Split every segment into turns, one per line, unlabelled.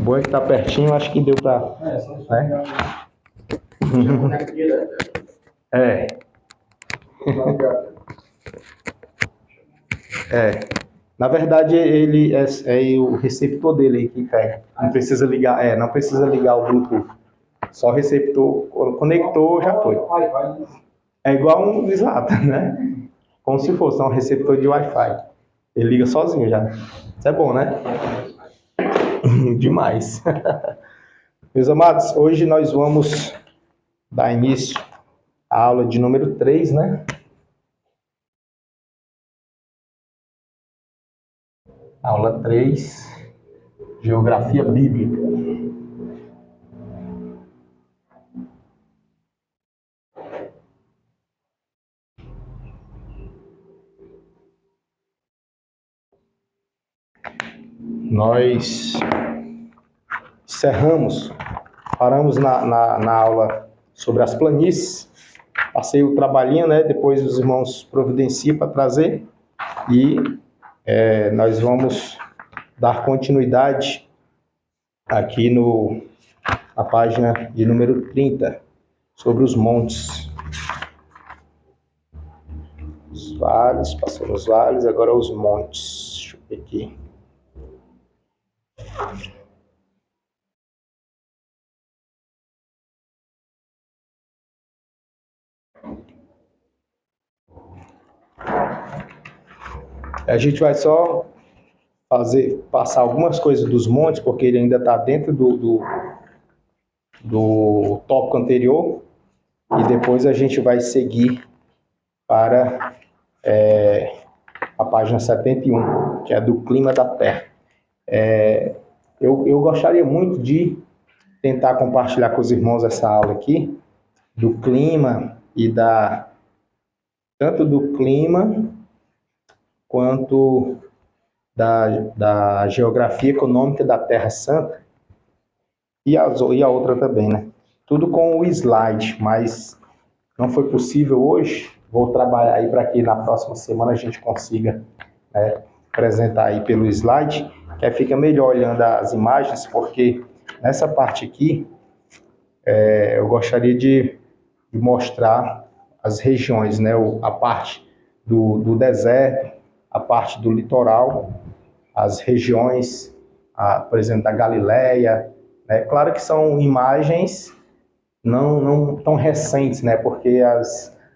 Bom é que tá pertinho, acho que deu pra. Né? É, é. Na verdade, ele é o receptor dele aí que pega. Não precisa ligar, não precisa ligar o Bluetooth. Só o receptor, conectou, já foi. É igual um exato, né? Como se fosse um receptor de Wi-Fi. Ele liga sozinho já. Isso é bom, né? Demais. Meus amados, hoje nós vamos dar início à aula de número 3, né? Aula 3, Geografia Bíblica. Nós paramos na aula sobre as planícies, passei o trabalhinho, né? Depois os irmãos providenciam para trazer e nós vamos dar continuidade aqui na página de número 30, sobre os montes. Os vales, passamos os vales, agora os montes. Deixa eu ver aqui. A gente vai só passar algumas coisas dos montes, porque ele ainda está dentro do tópico anterior, e depois a gente vai seguir para a página 71, que é do clima da Terra. Eu gostaria muito de tentar compartilhar com os irmãos essa aula aqui, do clima e tanto do clima quanto da geografia econômica da Terra Santa e a outra também, né? Tudo com o slide, mas não foi possível hoje. Vou trabalhar aí para que na próxima semana a gente consiga, né, apresentar aí pelo slide, que aí fica melhor olhando as imagens, porque nessa parte aqui eu gostaria de mostrar as regiões, né? A parte do deserto, a parte do litoral, as regiões, por exemplo, da Galileia, né? Claro que são imagens não tão recentes, né? Porque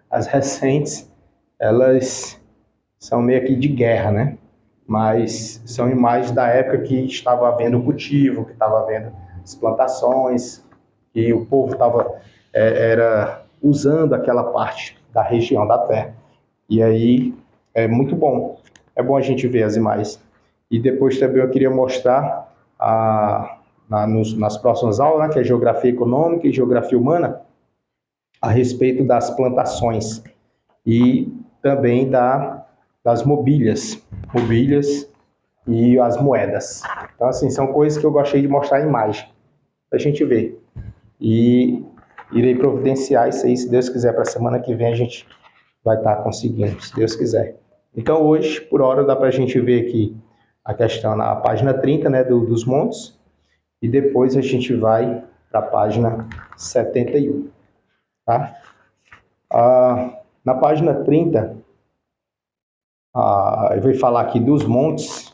as recentes, elas são meio que de guerra, né? Mas são imagens da época que estava havendo cultivo, que estava havendo as plantações, que o povo estava era usando aquela parte da região da terra. E aí é muito bom. É bom a gente ver as imagens. E depois também eu queria mostrar nas próximas aulas, né, que é Geografia Econômica e Geografia Humana, a respeito das plantações e também das mobílias e as moedas. Então, assim, são coisas que eu gostei de mostrar em imagem, para a gente ver. E irei providenciar isso aí, se Deus quiser, para a semana que vem a gente vai estar conseguindo, se Deus quiser. Então, hoje, por hora, dá para a gente ver aqui a questão na página 30, né, dos montes, e depois a gente vai para a página 71. Tá? Na página 30, eu vou falar aqui dos montes,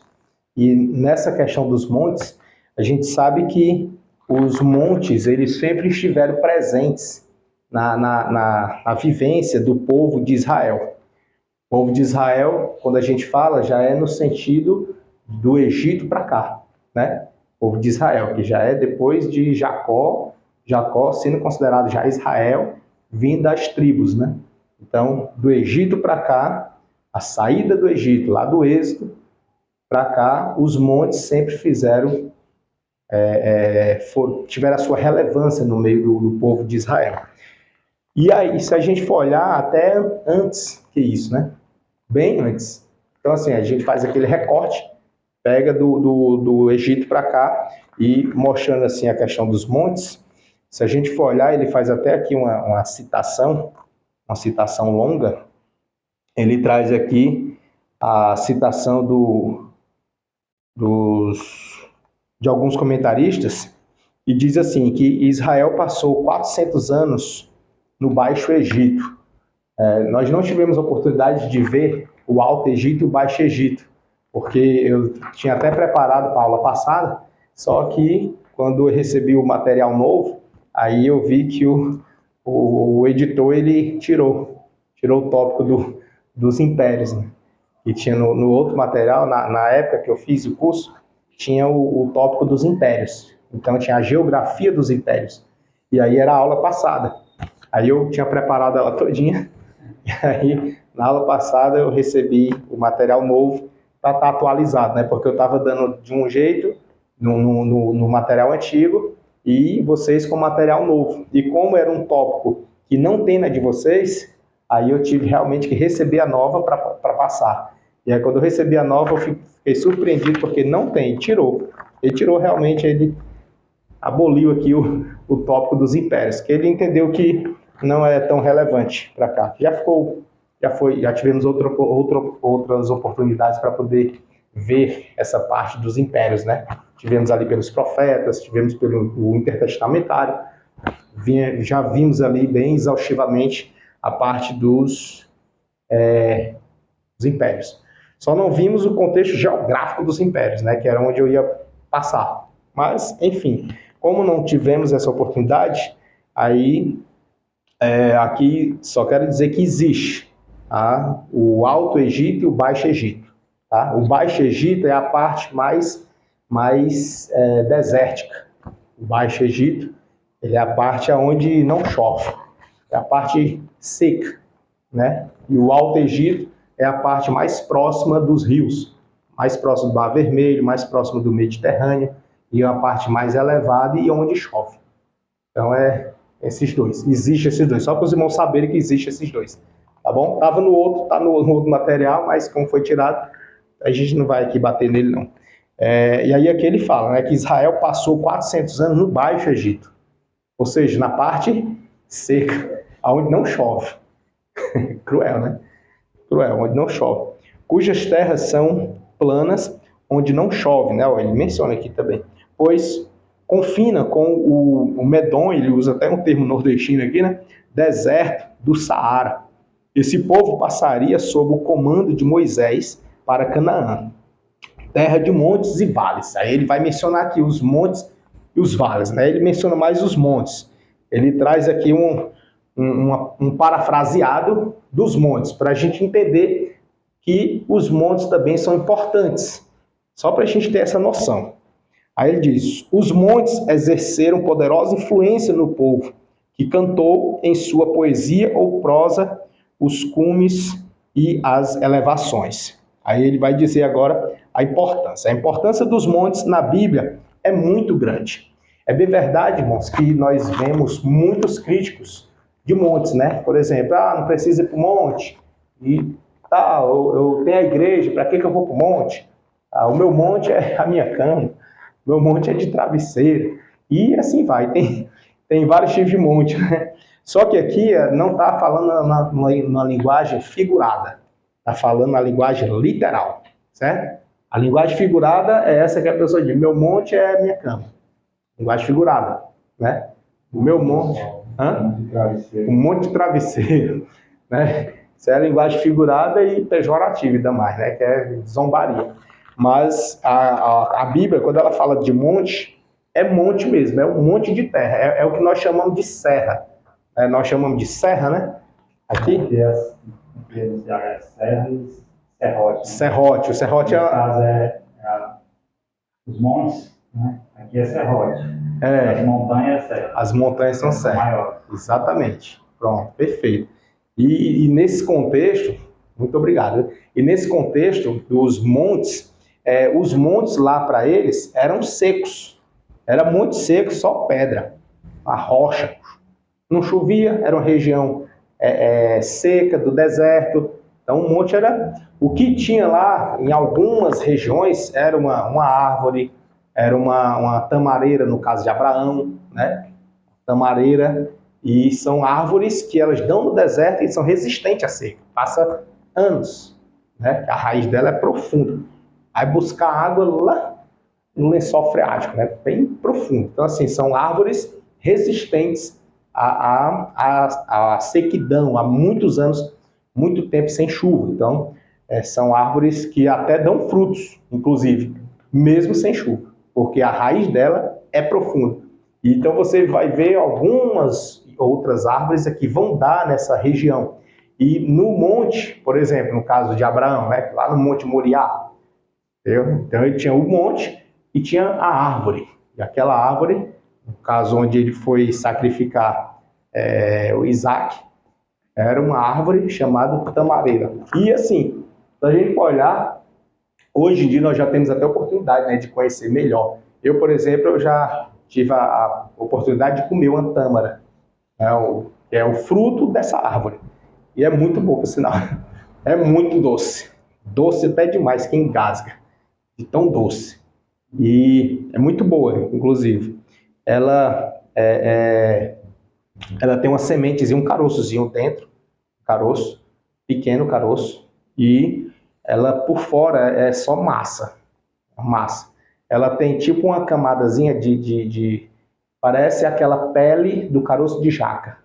e nessa questão dos montes, a gente sabe que os montes, eles sempre estiveram presentes na vivência do povo de Israel. O povo de Israel, quando a gente fala, já é no sentido do Egito para cá, né? O povo de Israel, que já é depois de Jacó sendo considerado já Israel, vindo das tribos, né? Então, do Egito para cá, a saída do Egito, lá do Êxodo, para cá, os montes sempre tiveram a sua relevância no meio do povo de Israel. E aí, se a gente for olhar até antes que isso, né? Bem antes. Então, assim, a gente faz aquele recorte, pega do Egito para cá e mostrando assim a questão dos montes. Se a gente for olhar, ele faz até aqui uma citação longa. Ele traz aqui a citação dos de alguns comentaristas, e diz assim, que Israel passou 400 anos no Baixo Egito. Nós não tivemos a oportunidade de ver o Alto Egito e o Baixo Egito, porque eu tinha até preparado para a aula passada, só que quando eu recebi o material novo, aí eu vi que o editor ele tirou o tópico dos impérios, né? E tinha no outro material, na época que eu fiz o curso, tinha o tópico dos impérios. Então tinha a geografia dos impérios. E aí era a aula passada. Aí eu tinha preparado ela todinha. E aí, na aula passada, eu recebi o material novo para estar atualizado, né? Porque eu estava dando de um jeito no material antigo e vocês com material novo. E como era um tópico que não tem na de vocês, aí eu tive realmente que receber a nova para passar. E aí, quando eu recebi a nova, eu fiquei surpreendido porque não tem, tirou. Ele tirou realmente, ele aboliu aqui o tópico dos impérios, que ele entendeu que não é tão relevante para cá. Já tivemos outras oportunidades para poder ver essa parte dos impérios, né? Tivemos ali pelos profetas, tivemos pelo intertestamentário, já vimos ali bem exaustivamente a parte dos impérios. Só não vimos o contexto geográfico dos impérios, né? Que era onde eu ia passar. Mas, enfim, como não tivemos essa oportunidade, aí aqui só quero dizer que existe o Alto Egito e o Baixo Egito. Tá? O Baixo Egito é a parte mais desértica. O Baixo Egito ele é a parte onde não chove, é a parte seca, né? E o Alto Egito é a parte mais próxima dos rios, mais próximo do Mar Vermelho, mais próximo do Mediterrâneo, e é a parte mais elevada e onde chove. Então esses dois, existe esses dois, só para os irmãos saberem que existe esses dois, tá bom? Estava no outro, tá no outro material, mas como foi tirado, a gente não vai aqui bater nele não. E aí aqui ele fala, né, que Israel passou 400 anos no Baixo Egito, ou seja, na parte seca, onde não chove. Cruel, né? Cruel, onde não chove. Cujas terras são planas, onde não chove, né? Ele menciona aqui também. Pois confina com o Medom, ele usa até um termo nordestino aqui, né? Deserto do Saara. Esse povo passaria sob o comando de Moisés para Canaã, terra de montes e vales. Aí ele vai mencionar aqui os montes e os vales, né? Ele menciona mais os montes. Ele traz aqui um parafraseado dos montes, para a gente entender que os montes também são importantes, só para a gente ter essa noção. Aí ele diz, os montes exerceram poderosa influência no povo, que cantou em sua poesia ou prosa os cumes e as elevações. Aí ele vai dizer agora a importância. A importância dos montes na Bíblia é muito grande. É bem verdade, irmãos, que nós vemos muitos críticos de montes, né? Por exemplo, não precisa ir para o monte, e eu tenho a igreja, para que eu vou para o monte? O meu monte é a minha cama, o meu monte é de travesseiro, e assim vai, tem vários tipos de monte, né? Só que aqui não está falando na linguagem figurada, está falando na linguagem literal, certo? A linguagem figurada é essa que a pessoa diz, meu monte é a minha cama. Linguagem figurada, né? O meu monte... Um monte de travesseiro, né? Isso é a linguagem figurada e pejorativa ainda mais, né? Que é zombaria. Mas a Bíblia, quando ela fala de monte, é monte mesmo, é um monte de terra. É o que nós chamamos de serra. Nós chamamos de serra, né? Aqui?
Serra e serrote.
Serrote. O serrote
no caso os montes, né? Aqui é serrote. As montanhas serra.
As montanhas são serra. Exatamente. Pronto, perfeito. E nesse contexto, muito obrigado. E nesse contexto dos montes, os montes lá para eles eram secos. Era muito seco, só pedra, a rocha. Não chovia, era uma região seca, do deserto. Então o monte era... O que tinha lá, em algumas regiões, era uma árvore, era uma tamareira, no caso de Abraão, né? Tamareira, e são árvores que elas dão no deserto e são resistentes à seca. Passa anos, né? A raiz dela é profunda. Aí buscar água lá no lençol freático, né? Bem profundo. Então, assim, são árvores resistentes à sequidão, há muitos anos, muito tempo sem chuva. Então, são árvores que até dão frutos, inclusive, mesmo sem chuva, porque a raiz dela é profunda. Então, você vai ver algumas outras árvores que vão dar nessa região. E no monte, por exemplo, no caso de Abraão, né? Lá no Monte Moriá, então ele tinha o monte e tinha a árvore. E aquela árvore, no caso onde ele foi sacrificar o Isaac, era uma árvore chamada tamareira. E assim, se a gente olhar, hoje em dia nós já temos até a oportunidade, né, de conhecer melhor. Eu, por exemplo, eu já tive a oportunidade de comer uma tâmara, que é o fruto dessa árvore. E é muito bom, por sinal. É muito doce. Doce até demais, que engasga. De tão doce. E é muito boa, inclusive. Ela tem uma sementezinha, um caroçozinho dentro, caroço, pequeno caroço, e ela por fora é só massa. Ela tem tipo uma camadazinha parece aquela pele do caroço de jaca.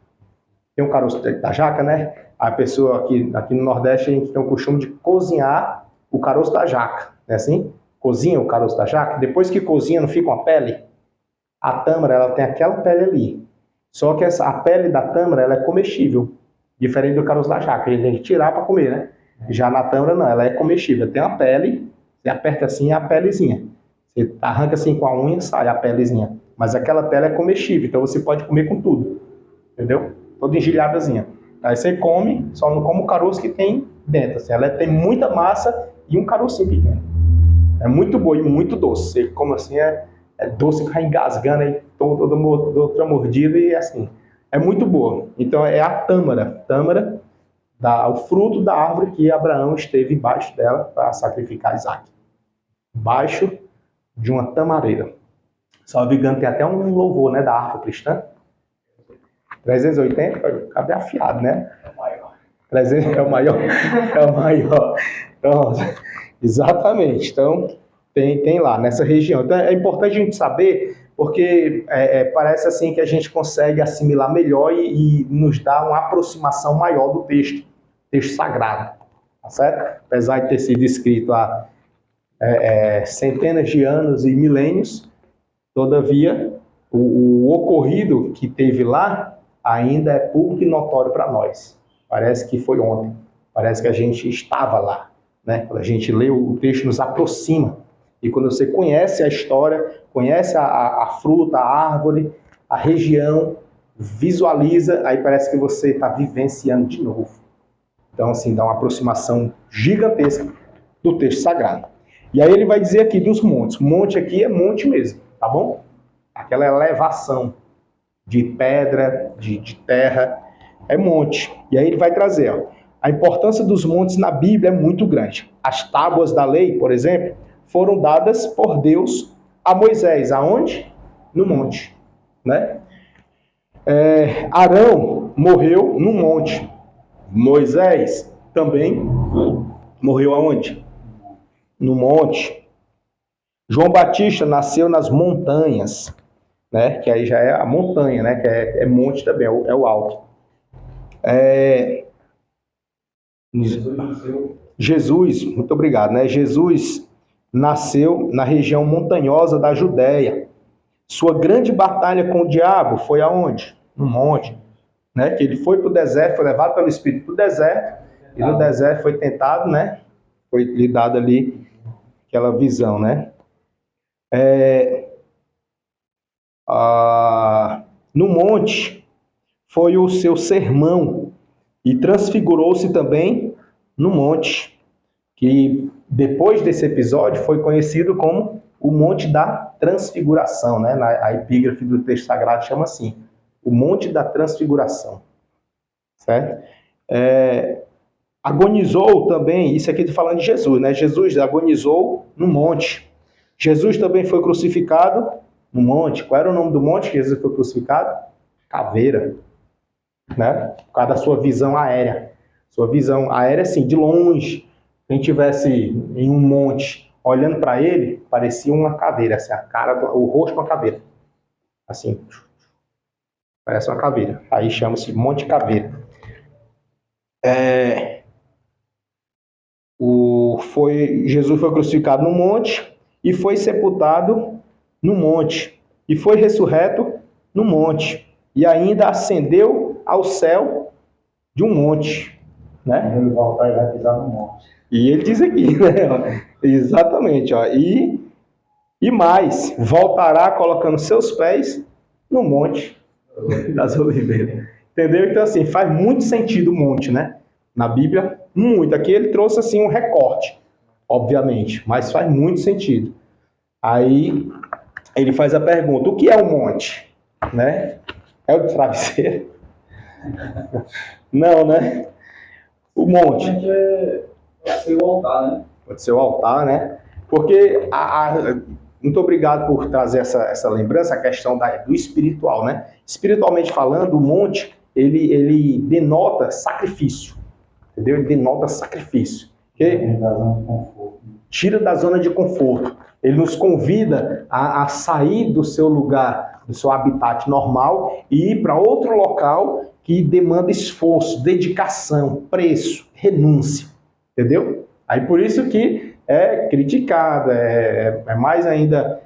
Tem um caroço da jaca, né? A pessoa aqui no Nordeste, a gente tem o costume de cozinhar o caroço da jaca, não é assim? Cozinha o caroço da jaca, depois que cozinha não fica uma pele? A tâmara, ela tem aquela pele ali. Só que a pele da tâmara, ela é comestível, diferente do caroço da jaca, a gente tem que tirar para comer, né? Já na tâmara não, ela é comestível, tem uma pele, você aperta assim, é a pelezinha. Você arranca assim com a unha, sai a pelezinha. Mas aquela pele é comestível, então você pode comer com tudo, entendeu? Toda engelhadazinha. Aí você come, só não come o caroço que tem dentro. Assim, ela tem muita massa e um carocinho pequeno. É muito boa e muito doce. Você come assim, é doce, vai engasgando aí, toda outra mordida e assim. É muito boa. Então é a tâmara. Tâmara, o fruto da árvore que Abraão esteve embaixo dela para sacrificar Isaac. Embaixo de uma tamareira. Salve engano, tem até um louvor, né, da harpa cristã. 380, cabe afiado, né? É o maior. 300 é o maior? É o maior. Então, exatamente. Então, tem lá, nessa região. Então, é importante a gente saber, porque parece assim que a gente consegue assimilar melhor e nos dá uma aproximação maior do texto sagrado. Tá certo? Apesar de ter sido escrito há centenas de anos e milênios, todavia, o ocorrido que teve lá ainda é público e notório para nós. Parece que foi ontem. Parece que a gente estava lá. Né? Quando a gente lê o texto, nos aproxima. E quando você conhece a história, conhece a fruta, a árvore, a região, visualiza, aí parece que você está vivenciando de novo. Então, assim, dá uma aproximação gigantesca do texto sagrado. E aí ele vai dizer aqui dos montes. Monte aqui é monte mesmo, tá bom? Aquela elevação de pedra, de terra, é monte. E aí ele vai trazer, ó, a importância dos montes na Bíblia é muito grande. As tábuas da lei, por exemplo, foram dadas por Deus a Moisés. Aonde? No monte. Né? Arão morreu no monte. Moisés também morreu aonde? No monte. João Batista nasceu nas montanhas, né? Que aí já é a montanha, né? Que é monte também, é o alto. Jesus, muito obrigado, né? Jesus nasceu na região montanhosa da Judéia. Sua grande batalha com o diabo foi aonde? No monte, né? Que ele foi para o deserto, foi levado pelo Espírito para o deserto, e no deserto foi tentado, né? Foi lhe dado ali aquela visão, né? No monte foi o seu sermão, e transfigurou-se também no monte, que depois desse episódio foi conhecido como o Monte da Transfiguração, né? A epígrafe do texto sagrado chama assim, o Monte da Transfiguração, certo? Agonizou também, isso aqui está falando de Jesus, né? Jesus agonizou no monte. Jesus também foi crucificado no monte. Qual era o nome do monte que Jesus foi crucificado? Caveira, né? Por causa da sua visão aérea. Sua visão aérea, assim, de longe. Quem tivesse em um monte olhando para ele, parecia uma caveira, assim, a cara, o rosto de uma caveira. Assim, parece uma caveira. Aí chama-se Monte Caveira. Jesus foi crucificado no monte e foi sepultado no monte. E foi ressurreto no monte. E ainda ascendeu ao céu de um monte. Né?
Ele voltar e vai pisar no monte.
E ele diz aqui, né? Exatamente. Ó. E mais, voltará colocando seus pés no monte das oliveiras. Entendeu? Então, assim, faz muito sentido o monte, né? Na Bíblia, muito. Aqui ele trouxe, assim, um recorte, obviamente, mas faz muito sentido. Aí, ele faz a pergunta, o que é o monte? Né? É o travesseiro? Não, né? O monte.
Pode ser o altar, né?
Pode ser o altar, né? Porque, muito obrigado por trazer essa lembrança, a questão do espiritual, né? Espiritualmente falando, o monte, ele denota sacrifício. Entendeu? Ele denota sacrifício. Tira da zona de conforto. Ele nos convida a sair do seu lugar, do seu habitat normal e ir para outro local que demanda esforço, dedicação, preço, renúncia. Entendeu? Aí por isso que é criticado, é mais ainda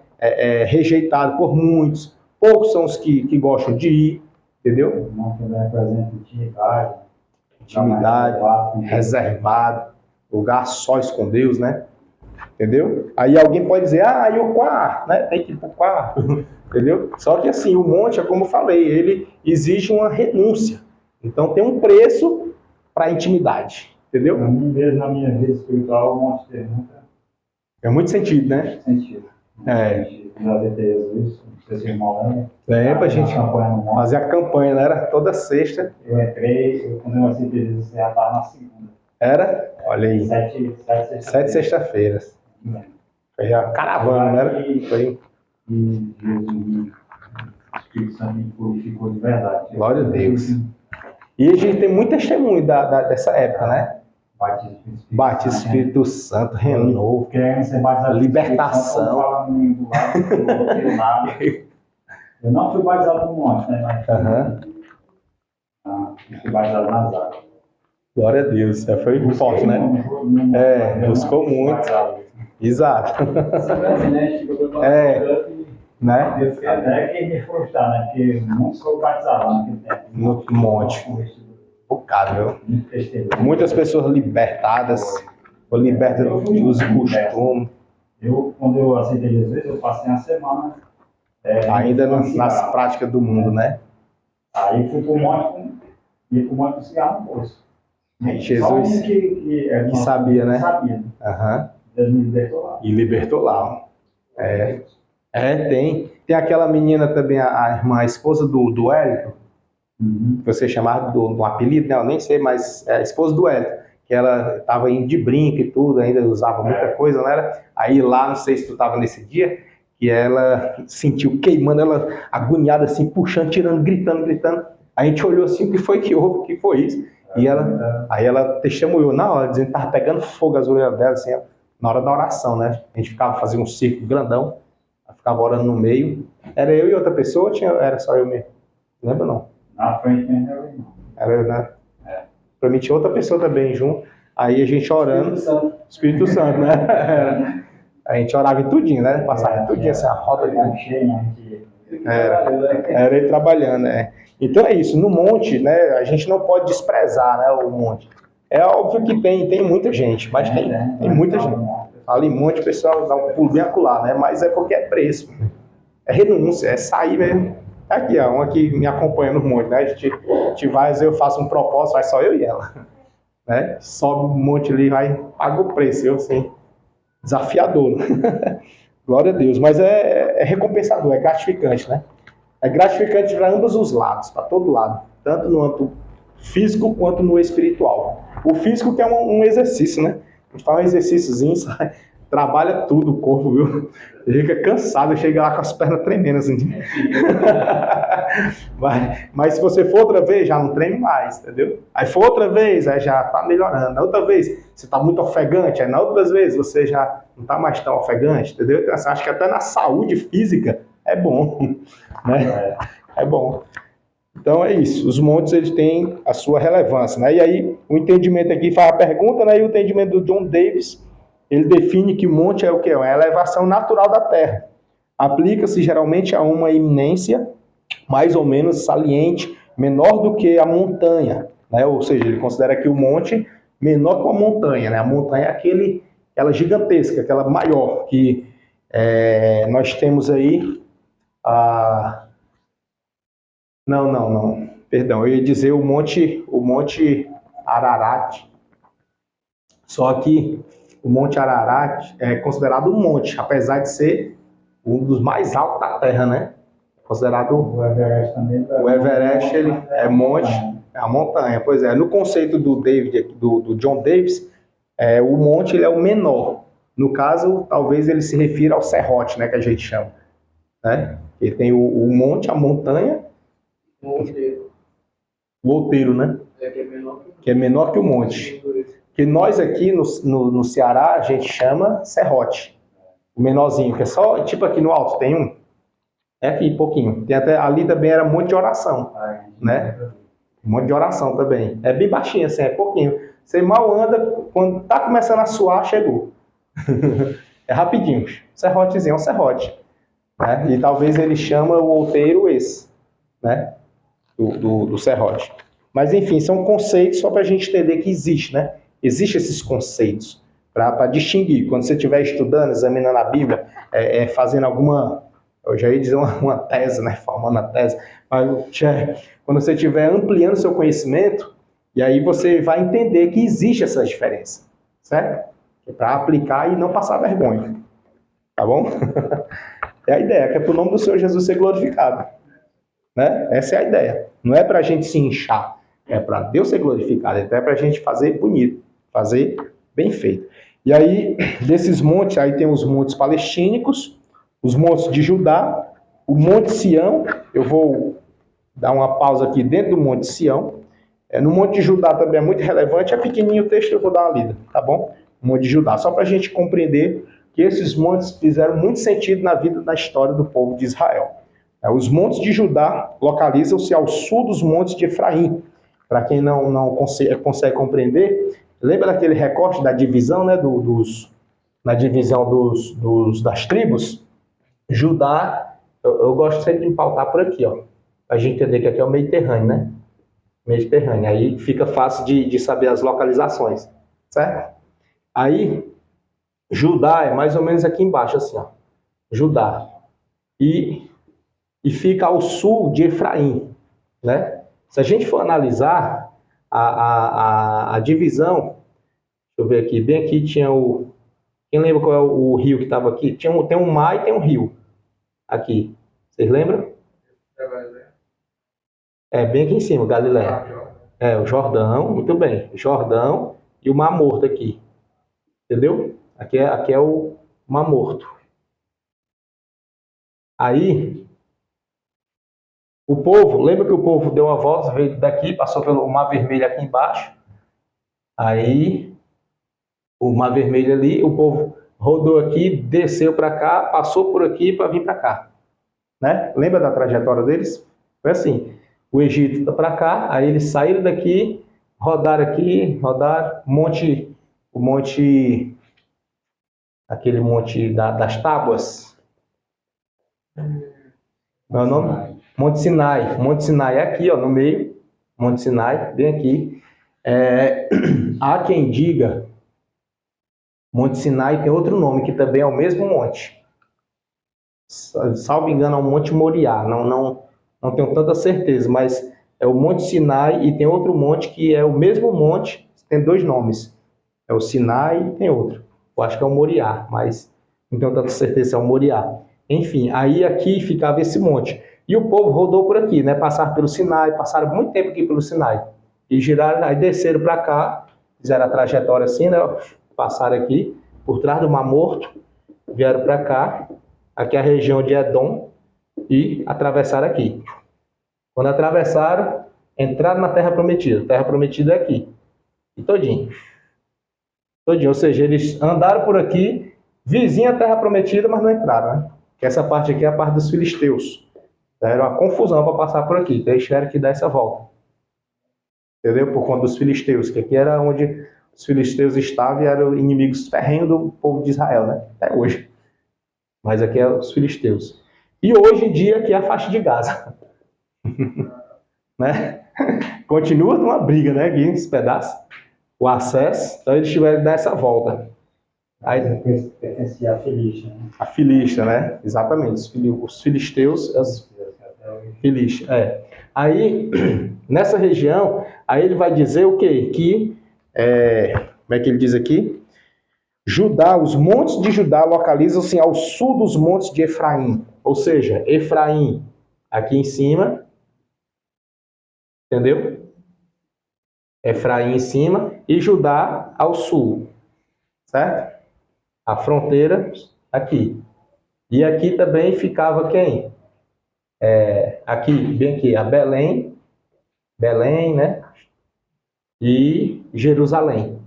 rejeitado por muitos. Poucos são os que gostam de ir. Entendeu?
Não representa
intimidade, reservado, lugar sós com Deus, né? Entendeu? Aí alguém pode dizer, e o quarto, né? Tem que ir pro quarto, entendeu? Só que assim, o monte, como eu falei, ele exige uma renúncia. Então tem um preço para a intimidade, entendeu?
Para mim mesmo, na minha vida espiritual, o monte tem muita...
É muito sentido, né?
Sentido. Já vi Jesus, não sei se irmão lembra.
Lembra, a gente fazia a campanha, não era? Toda sexta.
Eu entrei, quando eu aceitei Jesus, já estava na segunda.
Era? Olha aí.
7
sexta-feiras. Foi a caravana, não era? Foi.
E Jesus, o Espírito Santo me purificou de verdade.
Glória a Deus. E a gente tem muito testemunho dessa época, né? Batismo Espírito Santo, renovo,
querendo ser batizado
libertação.
Eu não fui batizado no monte, né? Mas fui batizado nas águas.
Glória a Deus, foi forte, né? Buscou muito. Exato. Né?
Até que me frustrar, né? Porque muitos foram batizados naquele tempo.
No monte. Bocado, viu? Muitas pessoas libertadas, ou libertas dos costumes.
Quando eu aceitei Jesus, eu passei uma semana
ainda nas práticas do mundo, né?
Aí fui pro monte com cigarro no bolso.
Jesus que sabia, né?
Sabia. Deus me libertou lá.
E libertou lá. Tem aquela menina também, a irmã, a esposa do Hélio, que você chamava do apelido, né? Eu nem sei, mas é a esposa do Hélio, que ela estava indo de brinco e tudo, ainda usava muita coisa, não era? Aí lá, não sei se tu estava nesse dia, que ela sentiu queimando, ela agoniada assim, puxando, tirando, gritando. A gente olhou assim, o que foi que houve, o que foi isso? E aí ela testemunhou na hora, dizendo que estava pegando fogo as orelhas dela, assim, na hora da oração, né? A gente fazia um círculo grandão, ficava orando no meio. Era eu e outra pessoa ou era só eu mesmo? Não lembro não.
Na frente mesmo era eu não.
Era, né? Pra mim tinha outra pessoa também junto. Aí a gente orando. Espírito Santo, né? A gente orava em tudinho, né? Passava em tudinho, assim, a roda de... Era ele trabalhando, né? Então é isso, no monte, né? A gente não pode desprezar, né, o monte. É óbvio que tem muita gente, mas tem muita gente. Fala em monte, o pessoal dá um pulo bem acolá, né? Mas é porque é preço. É renúncia, é sair mesmo. Aqui, ó, uma que me acompanha no monte, né? A gente vai, eu faço um propósito, vai só eu e ela. Né? Sobe um monte ali, paga o preço, eu sei. Desafiador. Glória a Deus. Mas é recompensador, é gratificante, né? É gratificante para ambos os lados, para todo lado. Tanto no âmbito físico quanto no espiritual. O físico que é um exercício, né? A gente faz um exercíciozinho, trabalha tudo o corpo, viu? Ele fica cansado, chega lá com as pernas tremendo assim. Mas se você for outra vez, já não treme mais, entendeu? Aí for outra vez, aí já tá melhorando. Na outra vez, você tá muito ofegante, aí na outras vezes você já não tá mais tão ofegante, entendeu? Então, assim, acho que até na saúde física é bom, né? É bom. Então é isso, os montes eles têm a sua relevância, né? E aí o entendimento aqui faz a pergunta, né? E o entendimento do John Davis, ele define que o monte é o quê? É a elevação natural da Terra. Aplica-se geralmente a uma eminência mais ou menos saliente, menor do que a montanha, né? Ou seja, ele considera que o monte menor que a montanha, né? A montanha é aquela gigantesca, aquela maior que nós temos aí a... Não. Perdão, eu ia dizer o Monte Ararat. Só que o Monte Ararat é considerado um monte, apesar de ser um dos mais altos da Terra, né? Considerado
O Everest também.
O Everest, ele é monte, é a montanha. Pois é, no conceito do John Davis, o monte ele é o menor. No caso, talvez ele se refira ao serrote, né, que a gente chama, né? Ele tem o monte, a montanha. O outeiro, né? Que é menor que o monte. Que nós aqui no Ceará a gente chama serrote. O menorzinho, que é só, tipo aqui no alto, tem um. É aqui, pouquinho. Tem até, ali também era monte de oração, né? Monte de oração também. É bem baixinho assim, é pouquinho. Você mal anda, quando tá começando a suar, chegou. É rapidinho. Serrotezinho é um serrote. Né? E talvez ele chama o outeiro esse, né? Do serrote. Mas enfim, são conceitos só para a gente entender que existe, né? Existem esses conceitos para distinguir. Quando você estiver estudando, examinando a Bíblia, fazendo alguma, eu já ia dizer uma tese, né? Formando a tese, mas quando você estiver ampliando seu conhecimento, e aí você vai entender que existe essa diferença, certo? Para aplicar e não passar vergonha, tá bom? É a ideia, que é para o nome do Senhor Jesus ser glorificado. Né? Essa é a ideia. Não é para a gente se inchar, é para Deus ser glorificado, é para a gente fazer bonito, fazer bem feito. E aí, desses montes, aí tem os montes palestínicos, os montes de Judá, o Monte Sião. Eu vou dar uma pausa aqui dentro do Monte Sião. No Monte de Judá também é muito relevante, é pequenininho o texto, eu vou dar uma lida, tá bom? O Monte de Judá, só para a gente compreender que esses montes fizeram muito sentido na vida, na história do povo de Israel. Os montes de Judá localizam-se ao sul dos montes de Efraim. Para quem não consegue compreender, lembra daquele recorte da divisão, né, na divisão das tribos? Judá, eu gosto sempre de me pautar por aqui, ó, para a gente entender que aqui é o Mediterrâneo, né? Mediterrâneo, aí fica fácil de saber as localizações, certo? Aí, Judá é mais ou menos aqui embaixo, assim, ó, Judá. E fica ao sul de Efraim, né? Se a gente for analisar a divisão, deixa eu ver aqui, bem aqui tinha o... Quem lembra qual é o rio que estava aqui? Tem um mar e tem um rio aqui. Vocês lembram? Bem aqui em cima, Galileia. O Jordão, muito bem. Jordão e o Mar Morto aqui. Entendeu? Aqui é o Mar Morto. Aí... O povo, lembra que o povo deu uma volta, veio daqui, passou pelo Mar Vermelho aqui embaixo. Aí, o Mar Vermelho ali, o povo rodou aqui, desceu para cá, passou por aqui para vir para cá. Né? Lembra da trajetória deles? Foi assim, o Egito está para cá, aí eles saíram daqui, rodaram aqui, aquele monte das tábuas. Qual é o nome? Monte Sinai. Monte Sinai é aqui, ó, no meio. Monte Sinai, bem aqui. Há quem diga, Monte Sinai tem outro nome, que também é o mesmo monte. Salvo engano, é o Monte Moriá. Não tenho tanta certeza, mas é o Monte Sinai e tem outro monte que é o mesmo monte, tem dois nomes. É o Sinai e tem outro. Eu acho que é o Moriá, mas não tenho tanta certeza se é o Moriá. Enfim, aí aqui ficava esse monte. E o povo rodou por aqui, né? Passaram pelo Sinai, passaram muito tempo aqui pelo Sinai. E giraram, aí desceram para cá, fizeram a trajetória assim, né? Passaram aqui, por trás do Mar Morto, vieram para cá, aqui é a região de Edom, e atravessaram aqui. Quando atravessaram, entraram na Terra Prometida. A Terra Prometida é aqui. E todinho. Todinho. Ou seja, eles andaram por aqui, vizinha à Terra Prometida, mas não entraram, né? Que essa parte aqui é a parte dos filisteus. Era uma confusão para passar por aqui. Então eles tiveram que dar essa volta. Entendeu? Por conta dos filisteus, que aqui era onde os filisteus estavam e eram inimigos ferrenhos do povo de Israel, né? Até hoje. Mas aqui é os filisteus. E hoje em dia aqui é a faixa de Gaza. Né? Continua uma briga, né? Aqui, esse pedaço. O acesso. Então eles tiveram que dar essa volta. Aí,
pertencia à Filístia, né?
A Filístia, né? Exatamente. Os filisteus, as Filístia, Aí, nessa região, aí ele vai dizer o quê? Que, como é que ele diz aqui? Judá, os montes de Judá localizam-se ao sul dos montes de Efraim. Ou seja, Efraim aqui em cima, entendeu? Efraim em cima e Judá ao sul, certo? A fronteira aqui. E aqui também ficava quem? Aqui, bem aqui, a Belém, né? E Jerusalém.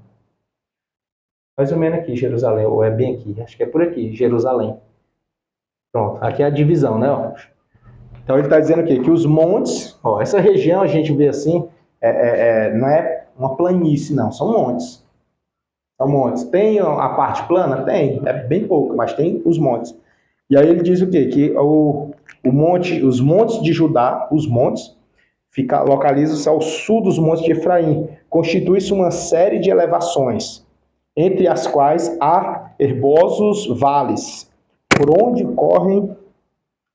Mais ou menos aqui, Jerusalém, ou é bem aqui, acho que é por aqui, Jerusalém. Pronto, aqui é a divisão, né? Ó. Então ele está dizendo aqui que os montes, ó, essa região a gente vê assim, não é uma planície, não, são montes. São montes. Tem a parte plana? Tem, é bem pouco, mas tem os montes. E aí ele diz o quê? Que os montes de Judá, os montes, localizam-se ao sul dos montes de Efraim. Constitui-se uma série de elevações, entre as quais há herbosos vales, por onde correm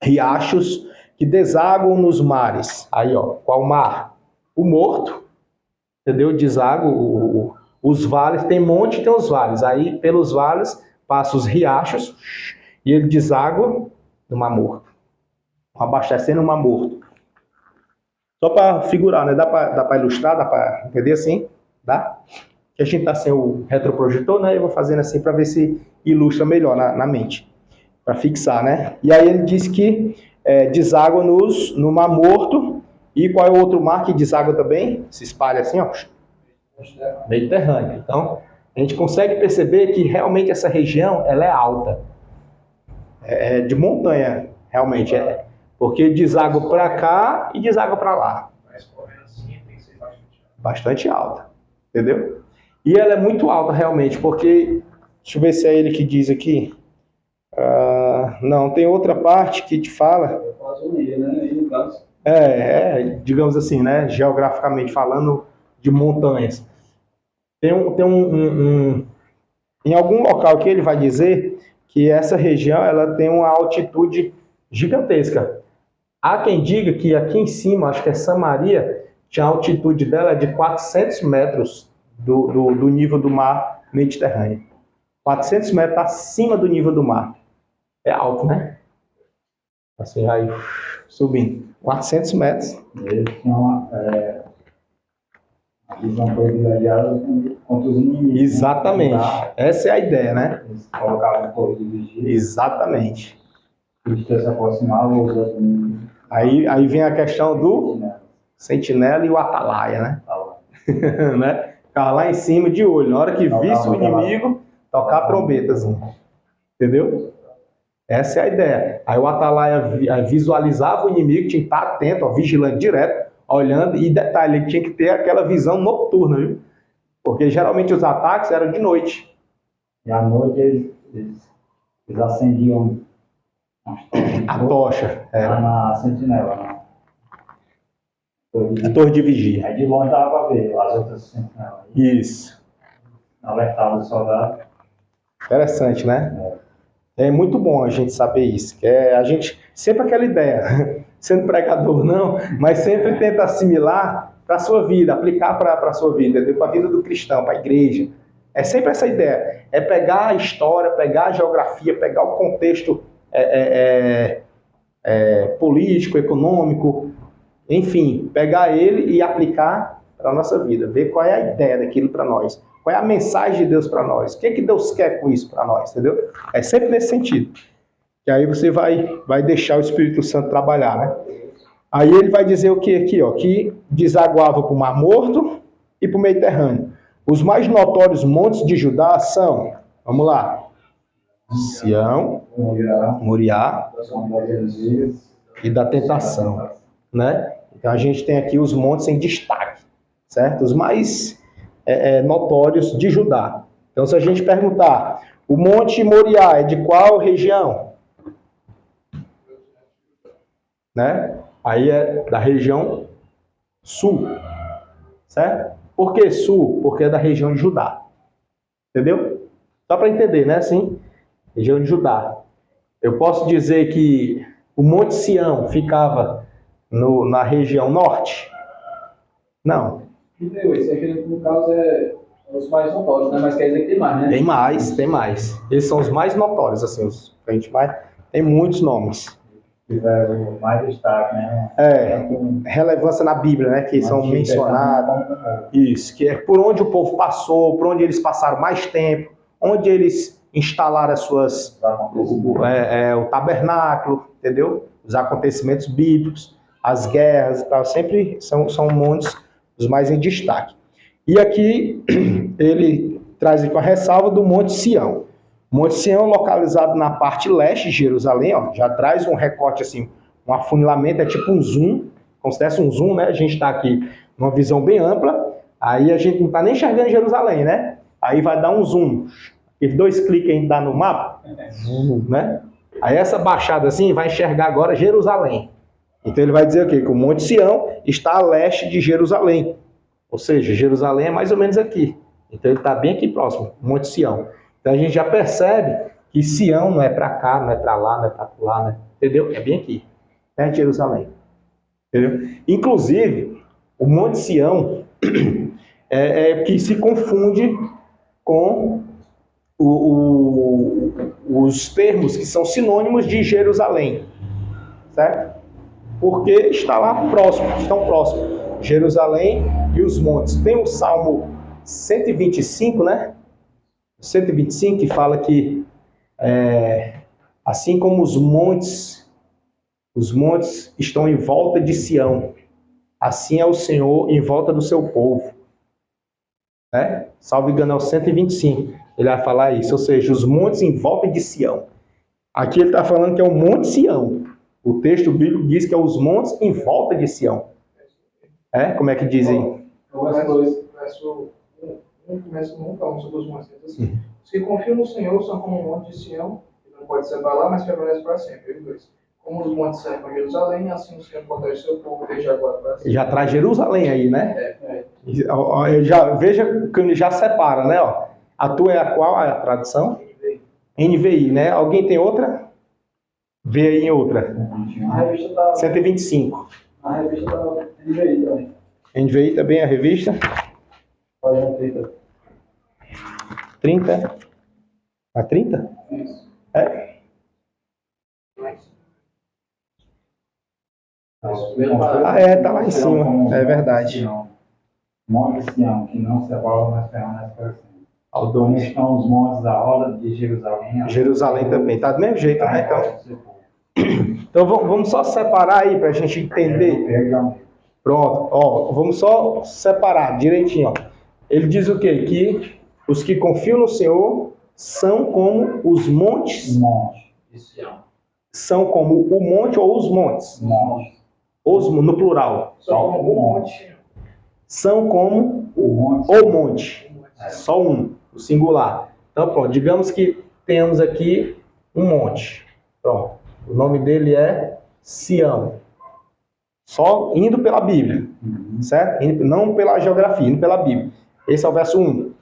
riachos que desaguam nos mares. Aí, ó, qual mar? O Morto, entendeu? Deságua os vales, tem monte e tem os vales. Aí, pelos vales, passa os riachos e ele deságua no Mar Morto, abastecendo o Mar Morto. Só para figurar, né? Dá para ilustrar, dá para entender assim? Dá? Que a gente está sem o retroprojetor, né? Eu vou fazendo assim para ver se ilustra melhor na mente, para fixar, né? E aí ele diz que deságua no Mar Morto. E qual é o outro mar que deságua também? Se espalha assim, ó. Mediterrâneo. Então, a gente consegue perceber que realmente essa região ela é alta. É de montanha, realmente. Porque deságua para cá e deságua para lá. Mas correndo assim tem que ser bastante alta. Entendeu? E ela é muito alta realmente, porque... Deixa eu ver se é ele que diz aqui. Não, tem outra parte que te fala... digamos assim, né? Geograficamente falando, de montanhas. Em algum local que ele vai dizer que essa região ela tem uma altitude gigantesca. Há quem diga que aqui em cima, acho que é Samaria, a altitude dela é de 400 metros do nível do mar Mediterrâneo. 400 metros acima do nível do mar. É alto, né? Assim, aí subindo. 400 metros.
Eles tinham a visão privilegiada contra os inimigos.
Exatamente. Essa é a ideia, né?
Eles colocavam torre de vigia.
Exatamente.
Eles se aproximavam os outros inimigos.
Aí vem a questão do sentinela e o atalaia, né? Né? Ficava lá em cima de olho. Na hora que visse o inimigo, tocar a trombetazinha. Entendeu? Essa é a ideia. Aí o atalaia visualizava o inimigo, tinha que estar atento, ó, vigilante direto, olhando. E detalhe, ele tinha que ter aquela visão noturna, viu? Porque geralmente os ataques eram de noite.
E à noite eles acendiam
a tocha.
Na sentinela, né?
A torre de vigia.
Aí de longe dava para ver as outras sentinelas.
Isso.
Alertava os soldados.
Interessante, né? É muito bom a gente saber isso. Que a gente, sempre aquela ideia, sendo pregador não, mas sempre tenta assimilar para a sua vida, aplicar para a sua vida, para a vida do cristão, para a igreja. É sempre essa ideia. É pegar a história, pegar a geografia, pegar o contexto político, econômico, enfim, pegar ele e aplicar para a nossa vida, ver qual é a ideia daquilo para nós, Qual é a mensagem de Deus para nós? O que Deus quer com isso para nós, entendeu? É sempre nesse sentido. Que aí você vai deixar o Espírito Santo trabalhar, né? Aí ele vai dizer o que aqui, ó? Que desaguava para o Mar Morto e para o Mediterrâneo. Os mais notórios montes de Judá são, vamos lá, Sião, Moriá e da Tentação, né? Então a gente tem aqui os montes em destaque, certo? Os mais notórios de Judá. Então se a gente perguntar, o Monte Moriá é de qual região? Né? Aí é da região sul, certo? Por que sul? Porque é da região de Judá. Entendeu? Só para entender, né? Assim, região de Judá. Eu posso dizer que o Monte Sião ficava na região norte? Não.
Esse aqui, no caso, é os mais notórios, né? Mas quer dizer que tem mais, né?
Tem mais. Esses são os mais notórios, assim, os que a gente mais... Tem muitos nomes.
Tiveram mais destaque, né?
Relevância na Bíblia, né? Que são mencionados. Isso, que é por onde o povo passou, por onde eles passaram mais tempo, onde eles instalaram as suas... o tabernáculo, entendeu? Os acontecimentos bíblicos, as guerras e tal, sempre são montes os mais em destaque. E aqui ele traz aqui uma ressalva do Monte Sião. Monte Sião, localizado na parte leste de Jerusalém, ó, já traz um recorte assim, um afunilamento, é tipo um zoom, como se desse um zoom, né? A gente está aqui numa visão bem ampla, aí a gente não está nem enxergando Jerusalém, né? Aí vai dar um zoom, e 2 cliques a gente dá no mapa, né? Aí essa baixada assim vai enxergar agora Jerusalém. Então ele vai dizer o quê? Que o Monte Sião está a leste de Jerusalém, ou seja, Jerusalém é mais ou menos aqui. Então ele está bem aqui próximo, Monte Sião. Então a gente já percebe que Sião não é para cá, não é para lá, não é para lá, né? Entendeu? É bem aqui, perto de Jerusalém. Entendeu? Inclusive, o Monte Sião é que se confunde com os termos que são sinônimos de Jerusalém, certo? Porque está lá próximo, estão próximos. Jerusalém e os montes. Tem o Salmo 125, né? 125 que fala que assim como os montes estão em volta de Sião, assim é o Senhor em volta do seu povo. Né? Salvo engano, é o 125. Ele vai falar isso, ou seja, os montes em volta de Sião. Aqui ele está falando que é o Monte Sião. O texto bíblico diz que é os montes em volta de Sião. Como é que dizem?
Verso 1 começa falando sobre os montes. Assim, os que confiam no Senhor são como o monte de Sião, que não pode ser abalado, mas permanece para sempre. 2. Como os montes cercam Jerusalém, assim o Senhor protege o seu povo desde agora para sempre.
Já traz Jerusalém aí, né? Veja que ele já separa, né? Ó. A tua é a qual? A tradução? NVI, né? Alguém tem outra? Vê aí em outra.
A revista tá...
125.
A revista tá NVI também.
NVI também a revista?
Página 30.
30? A 30?
Isso.
Tá lá em cima. É verdade.
Monte Sião, que não se abala, mas permanece para sempre. Onde estão os montes da roda de Jerusalém.
Jerusalém também. Tá do mesmo jeito, né? Então vamos só separar aí para a gente entender. Pronto. Ó, vamos só separar direitinho. Ó. Ele diz o quê? Que os que confiam no Senhor são como os montes. São como o monte ou os montes. No plural.
São como o monte.
São como o monte. Só um, o singular. Então pronto, digamos que temos aqui um monte. Pronto. O nome dele é Sião. Só indo pela Bíblia. Certo? Não pela geografia, indo pela Bíblia. Esse é o verso 1.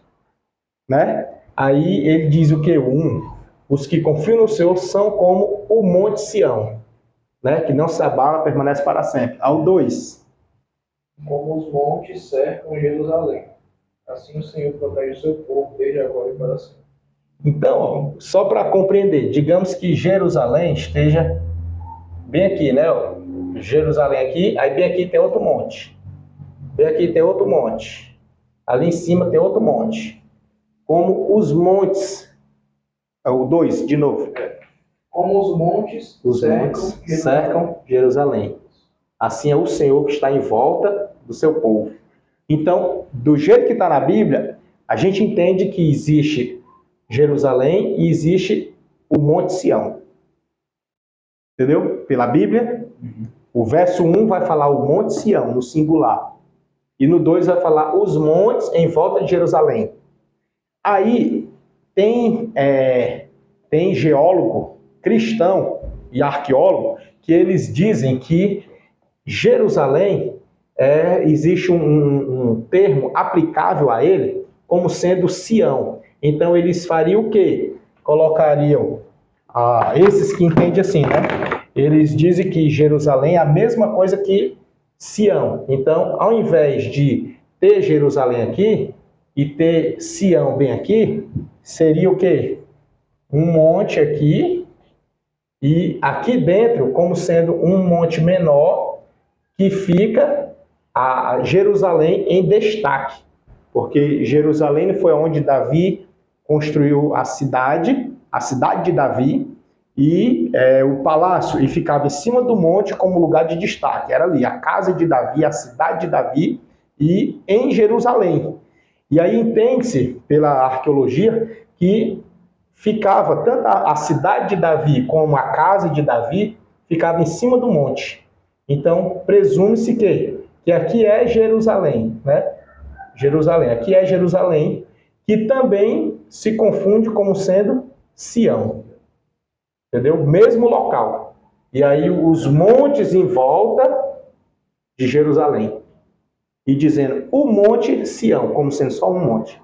Né? Aí ele diz o que? 1. Os que confiam no Senhor são como o monte Sião. Né? Que não se abala, permanece para sempre. Ao 2.
Como os montes cercam Jerusalém. Assim o Senhor protege o seu povo desde agora e para sempre.
Então, só para compreender, digamos que Jerusalém esteja bem aqui, né? Jerusalém aqui, aí bem aqui tem outro monte. Bem aqui tem outro monte. Ali em cima tem outro monte. como os montes. O 2, de novo.
Como os montes
cercam Jerusalém. Assim é o Senhor que está em volta do seu povo. Então, do jeito que está na Bíblia, a gente entende que existe Jerusalém e existe o Monte Sião. Entendeu? Pela Bíblia, o verso 1 vai falar o Monte Sião, no singular. E no 2 vai falar os montes em volta de Jerusalém. Aí, tem geólogo cristão e arqueólogo que eles dizem que Jerusalém existe um termo aplicável a ele como sendo Sião. Então eles fariam o quê? Colocariam esses que entendem assim, né? Eles dizem que Jerusalém é a mesma coisa que Sião. Então, ao invés de ter Jerusalém aqui e ter Sião bem aqui, seria o quê? Um monte aqui e aqui dentro como sendo um monte menor que fica a Jerusalém em destaque, porque Jerusalém foi onde Davi construiu a cidade de Davi, e o palácio, e ficava em cima do monte como lugar de destaque. Era ali a casa de Davi, a cidade de Davi, e em Jerusalém. E aí entende-se pela arqueologia que ficava tanto a cidade de Davi como a casa de Davi ficava em cima do monte. Então, presume-se que aqui é Jerusalém, né? Jerusalém, aqui é Jerusalém, que também se confunde como sendo Sião. Entendeu? Mesmo local. E aí os montes em volta de Jerusalém. E dizendo o monte Sião, como sendo só um monte.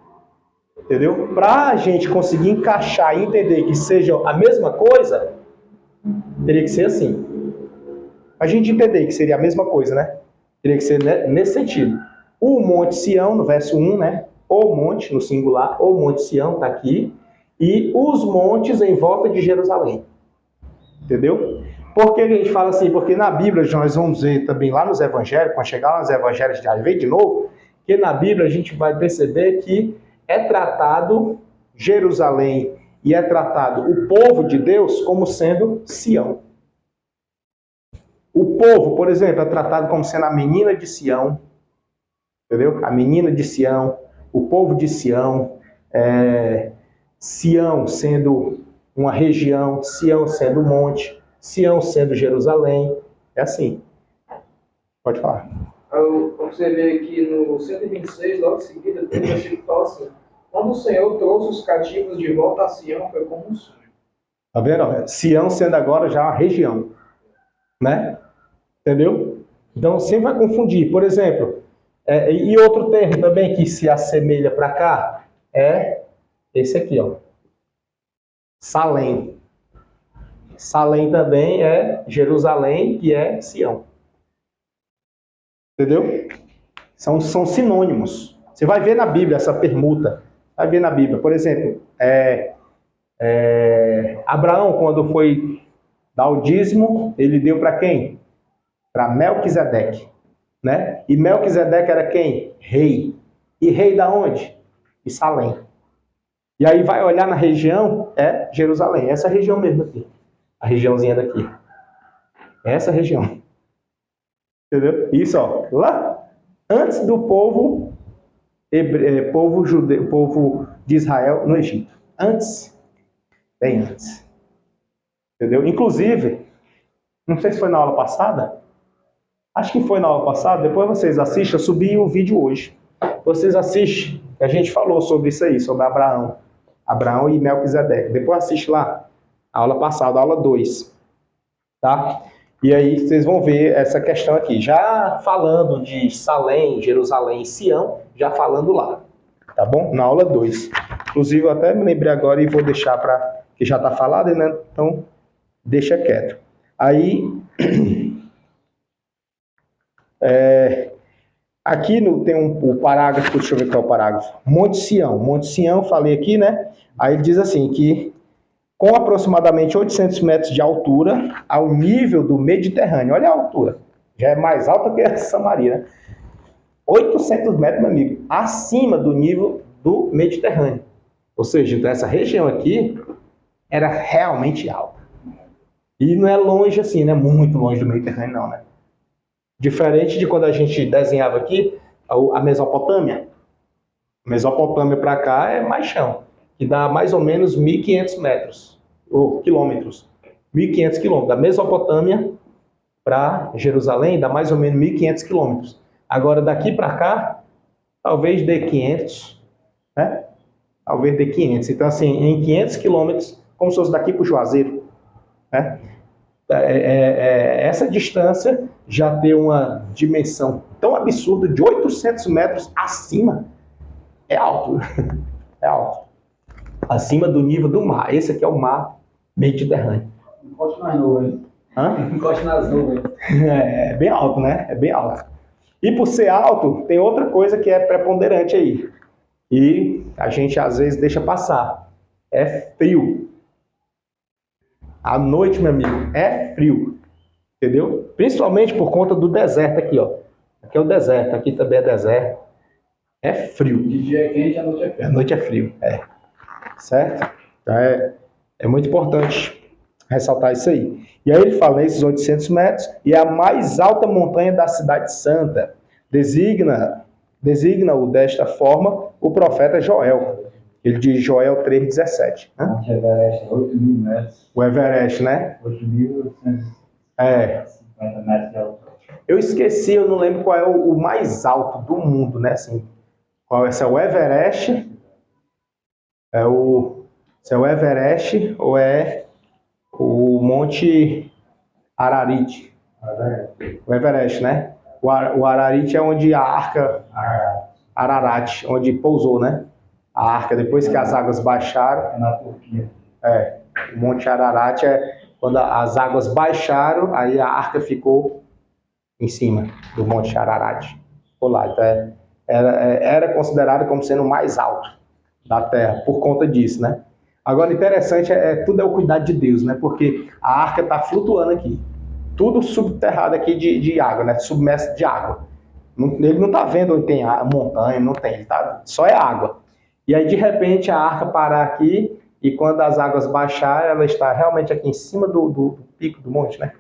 Entendeu? Para a gente conseguir encaixar e entender que seja a mesma coisa, teria que ser assim. A gente entender que seria a mesma coisa, né? Teria que ser nesse sentido. O Monte Sião, no verso 1, né? O monte, no singular, o Monte Sião está aqui. E os montes em volta de Jerusalém. Entendeu? Por que a gente fala assim? Porque na Bíblia, nós vamos ver também lá nos evangelhos, quando chegar lá nos evangelhos, já vem de novo, que na Bíblia a gente vai perceber que é tratado Jerusalém e é tratado o povo de Deus como sendo Sião. O povo, por exemplo, é tratado como sendo a menina de Sião, entendeu? A menina de Sião, o povo de Sião, Sião sendo uma região, Sião sendo um monte, Sião sendo Jerusalém, é assim. Pode falar.
Você vê aqui no 126, logo em seguida, tem um versículo que fala assim: quando o Senhor trouxe os cativos de volta a Sião, foi como um sonho.
Tá vendo? Sião sendo agora já uma região, né? Entendeu? Então sempre vai confundir. Por exemplo, e outro termo também que se assemelha para cá é esse aqui, ó. Salém. Salém também é Jerusalém, que é Sião. Entendeu? São sinônimos. Você vai ver na Bíblia essa permuta. Vai ver na Bíblia. Por exemplo, Abraão, quando foi dar o dízimo, ele deu para quem? Para Melquisedeque. Né? E Melquisedeque era quem? Rei. E rei da onde? De Salém. E aí vai olhar na região, é Jerusalém. Essa região mesmo aqui. A regiãozinha daqui. Essa região. Entendeu? Isso, ó. Lá, antes do povo judeu, povo de Israel no Egito. Antes. Bem antes. Entendeu? Inclusive, não sei se foi na aula passada. Acho que foi na aula passada. Depois vocês assistem. Eu subi o vídeo hoje. Vocês assistem. A gente falou sobre isso aí, sobre Abraão. Abraão e Melquisedeque. Depois assiste lá. A aula passada, a aula 2. Tá? E aí vocês vão ver essa questão aqui. Já falando de Salém, Jerusalém e Sião, já falando lá. Tá bom? Na aula 2. Inclusive eu até me lembrei agora e vou deixar para... que já está falado, né? Então, deixa quieto. Aí... aqui tem o parágrafo, deixa eu ver qual é o parágrafo. Monte Sião. Monte Sião, falei aqui, né? Aí ele diz assim, que com aproximadamente 800 metros de altura, ao nível do Mediterrâneo. Olha a altura. Já é mais alta que a Samaria, né? 800 metros, meu amigo. Acima do nível do Mediterrâneo. Ou seja, então essa região aqui era realmente alta. E não é longe assim, não é muito longe do Mediterrâneo, não, né? Diferente de quando a gente desenhava aqui a Mesopotâmia. Mesopotâmia para cá é mais chão, que dá mais ou menos 1.500 metros, ou quilômetros. 1.500 quilômetros. Da Mesopotâmia para Jerusalém dá mais ou menos 1.500 quilômetros. Agora, daqui para cá, talvez dê 500, né? Talvez dê 500. Então, assim, em 500 quilômetros, como se fosse daqui para o Juazeiro, né? Essa distância já tem uma dimensão tão absurda de 800 metros acima. É alto. É alto. Acima do nível do mar. Esse aqui é o mar Mediterrâneo.
Encoste nas nuvens.
Hã?
Encoste nas nuvens.
É bem alto, né? É bem alto. E por ser alto, tem outra coisa que é preponderante aí. E a gente às vezes deixa passar. É frio. À noite, meu amigo, é frio. Entendeu? Principalmente por conta do deserto aqui, ó. Aqui é o deserto, aqui também é deserto. É frio.
De dia é quente, à noite é frio.
À noite é frio, é. Certo? Então é muito importante ressaltar isso aí. E aí ele fala, esses 800 metros, e a mais alta montanha da cidade santa. Designa-o desta forma o profeta Joel. Ele diz Joel 3,17.
O Monte Everest é 8.000 metros.
O Everest, né? 8.850
metros de altura.
Eu esqueci, eu não lembro qual é o mais alto do mundo, né? Assim, se é o Everest, se é o Everest ou é o Monte Ararat. O Everest, né? O Ararat é onde a arca Ararat, onde pousou, né? A arca, depois que as águas baixaram.
É na Turquia.
O Monte Ararat é quando as águas baixaram, aí a arca ficou em cima do Monte Ararat. Ficou lá. Então era considerado como sendo o mais alto da Terra, por conta disso, né? Agora, interessante, tudo é o cuidado de Deus, né? Porque a arca está flutuando aqui. Tudo subterrado aqui de água, né? Submerso de água. Ele não está vendo onde tem montanha, não tem. Só é água. E aí, de repente, a arca parar aqui, e quando as águas baixarem, ela está realmente aqui em cima do pico do monte, né?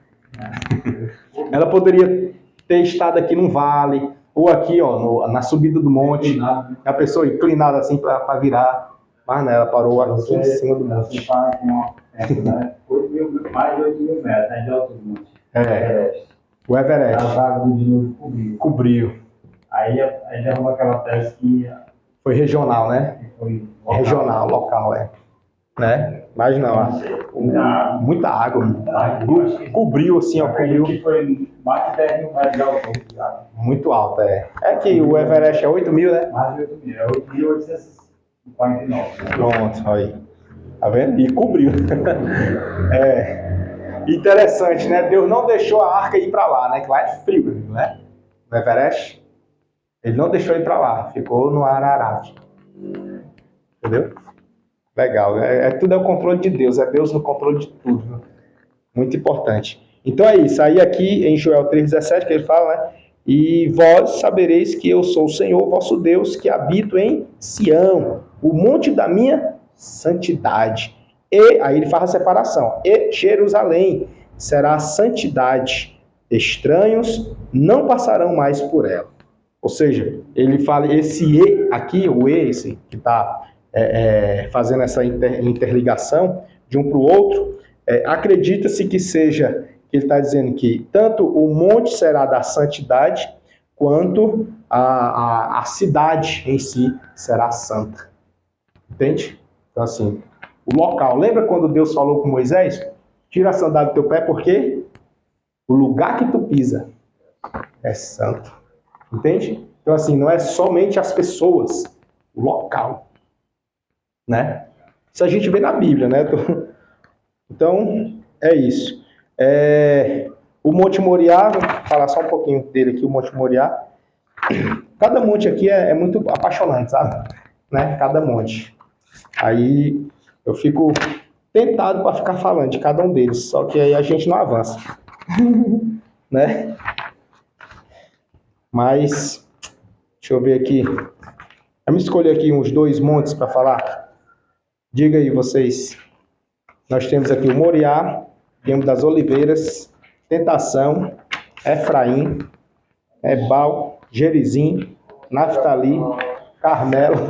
Ela poderia ter estado aqui num vale, ou aqui, ó, na subida do monte, a pessoa inclinada assim para virar, mas não, ela parou aqui em cima do monte.
Mais de 8.000 metros, né, de altura do monte.
O Everest.
A água do dilúvio cobriu. Aí derrubou aquela tese que...
Foi regional, né?
Foi
local. Regional, local, né? Mas não, muita água. Cobriu assim, ó, cobriu.
Que foi mais de 10.000 metros de altura.
Muito alto, É que o Everest é 8.000, né?
Mais de 8.000, é 8.849.
Pronto, aí. Tá vendo? E cobriu. Interessante, né? Deus não deixou a arca ir para lá, né? Que lá é frio, né? O Everest. Ele não deixou ir para lá, ficou no Ararat. Entendeu? Legal. Tudo é o controle de Deus, é Deus no controle de tudo. Viu? Muito importante. Então é isso. Aí aqui em Joel 3,17 que ele fala, né? E vós sabereis que eu sou o Senhor, vosso Deus, que habito em Sião, o monte da minha santidade. E aí ele faz a separação. E Jerusalém será a santidade. Estranhos não passarão mais por ela. Ou seja, ele fala, esse E aqui, o E, esse que está fazendo essa interligação de um para o outro, acredita-se que seja, que ele está dizendo que tanto o monte será da santidade, quanto a cidade em si será santa. Entende? Então assim, o local, lembra quando Deus falou com Moisés? Tira a sandália do teu pé, porque o lugar que tu pisa é santo. Entende? Então, assim, não é somente as pessoas, o local, né? Isso a gente vê na Bíblia, né? Então, é isso. O Monte Moriá, vou falar só um pouquinho dele aqui, o Monte Moriá. Cada monte aqui é muito apaixonante, sabe? Né? Cada monte. Aí, eu fico tentado para ficar falando de cada um deles, só que aí a gente não avança. Né? Mas, deixa eu ver aqui. Vamos escolher aqui uns 2 montes para falar. Diga aí vocês. Nós temos aqui o Moriá, temos das Oliveiras, Tentação, Efraim, Ebal, Gerizim, Naftali, Carmelo,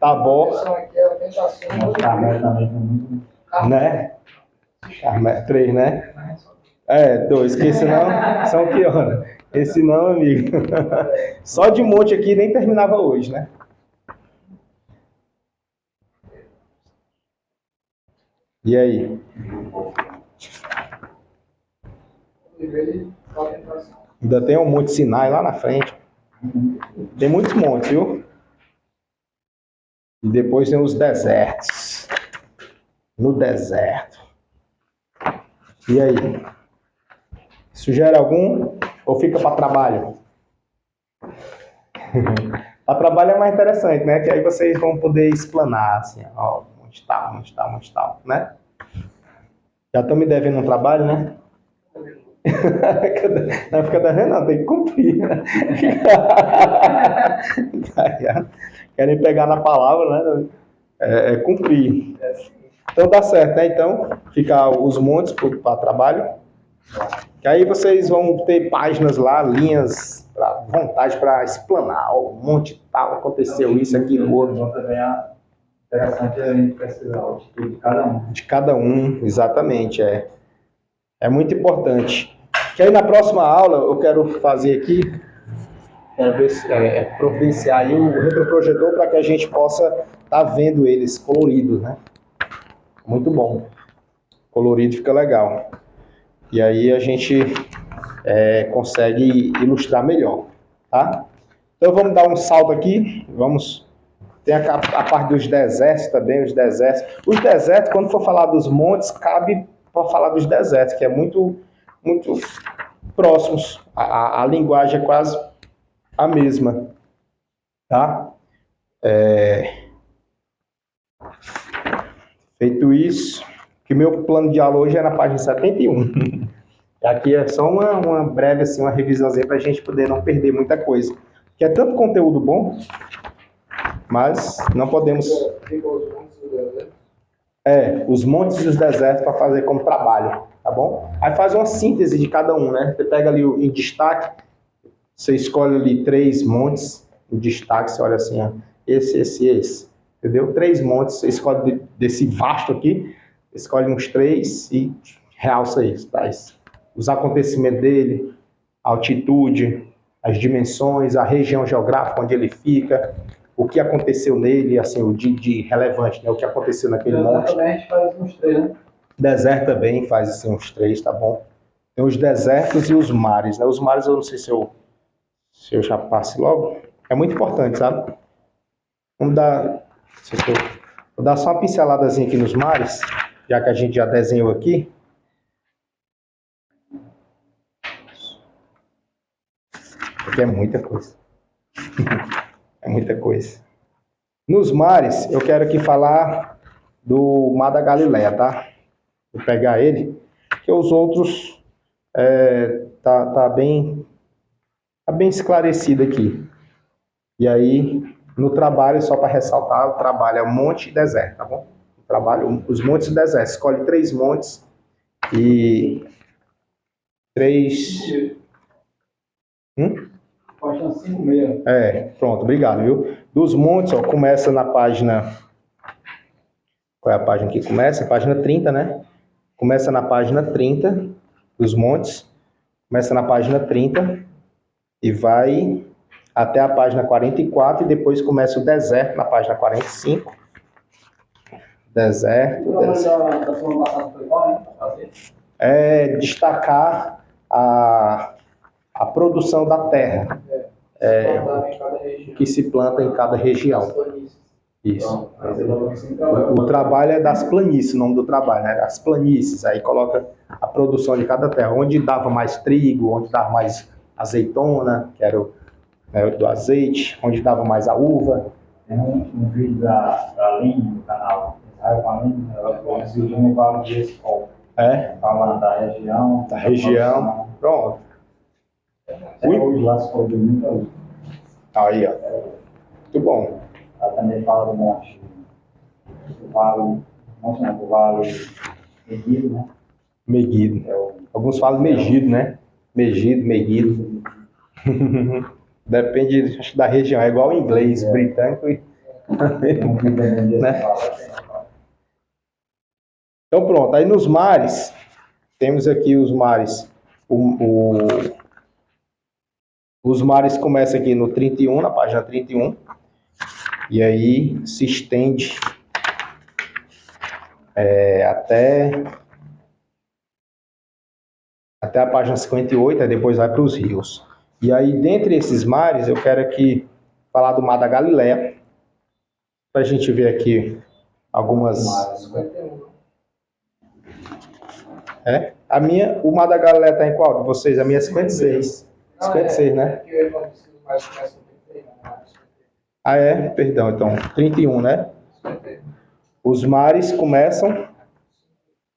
Tabor, né? Carmelo, 3, né? 2, que esse não, são que hora? Esse não, amigo. Só de monte aqui nem terminava hoje, né? E aí? Ainda tem um monte Sinai lá na frente. Tem muitos montes, viu? E depois tem os desertos. No deserto. E aí? Sugere algum? Ou fica para trabalho? Para trabalho é mais interessante, né? Que aí vocês vão poder explanar, assim, ó, onde está, né? Já estão me devendo um trabalho, né? Não fica devendo, não, tem que cumprir. Né? Querem pegar na palavra, né? É cumprir. Então dá certo, né? Então, fica os montes para trabalho. Que aí vocês vão ter páginas lá, linhas, vontade para explanar. Ó, um monte tal, aconteceu isso, aquilo, outro.
Também é interessante a gente precisar o título de cada um.
De cada um, exatamente, É muito importante. Que aí na próxima aula eu quero fazer aqui, quero ver se, providenciar aí o retroprojetor para que a gente possa estar vendo eles coloridos, né? Muito bom. Colorido fica legal. E aí a gente consegue ilustrar melhor, tá? Então vamos dar um salto aqui, tem a parte dos desertos também, os desertos. Os desertos, quando for falar dos montes, cabe para falar dos desertos, que é muito próximos. A linguagem é quase a mesma, tá? Feito isso, que meu plano de aula hoje é na página 71. Aqui é só uma breve, assim, uma revisãozinha para a gente poder não perder muita coisa. Que é tanto conteúdo bom, mas não podemos... os montes e os desertos para fazer como trabalho, tá bom? Aí faz uma síntese de cada um, né? Você pega ali em destaque, você escolhe ali 3 montes, em destaque, você olha assim, ó, esse, entendeu? 3 montes, você escolhe desse vasto aqui, escolhe uns 3 e realça isso, traz os acontecimentos dele, a altitude, as dimensões, a região geográfica onde ele fica, o que aconteceu nele, assim, o de relevante, né? O que aconteceu naquele monte.
Também a gente faz uns 3, né?
Deserto também faz assim, uns 3, tá bom? Tem os desertos e os mares, né? Os mares eu não sei se eu já passo logo. É muito importante, sabe? Vou dar só uma pinceladazinha aqui nos mares, já que a gente já desenhou aqui. Porque é muita coisa. É muita coisa. Nos mares, eu quero aqui falar do Mar da Galileia, tá? Vou pegar ele, que os outros tá bem esclarecido aqui. E aí, no trabalho, só para ressaltar, o trabalho é monte e deserto, tá bom? O trabalho, os montes e deserto. Escolhe 3 montes e 3...
Página 5,6.
Pronto, obrigado, viu? Dos montes, ó, começa na página... Qual é a página que começa? Página 30, né? Começa na página 30 dos montes. Começa na página 30 e vai até a página 44 e depois começa o deserto na página 45. Deserto. Destacar a produção da terra. O que se planta em cada região. Isso. O trabalho é das planícies, o nome do trabalho, né? As planícies, aí coloca a produção de cada terra, onde dava mais trigo, onde dava mais azeitona, que era do azeite, onde dava mais a uva.
Tem um vídeo da Aline no canal Israel com a Aline, ela exigiu um vale de escola. Falando da região.
Da região, pronto.
Hoje lá se pode muita uva.
Aí, ó. Muito bom.
Ela também fala do monte o vale, o vale Megido, né?
Megido. Alguns falam Megido, né? Megido. Depende, acho, da região. É igual o inglês, britânico e... né? Então pronto, aí nos mares, temos aqui os mares. Os mares começam aqui no 31, na página 31, e aí se estende até a página 58, aí depois vai para os rios. E aí, dentre esses mares, eu quero aqui falar do Mar da Galileia, para a gente ver aqui algumas...
51.
O Mar da Galileia está em qual de vocês? A minha é 56. 56, né?
Porque eu não preciso mais começar a 31,
Ah, é? Perdão, então. 31, né?
51.
Os mares começam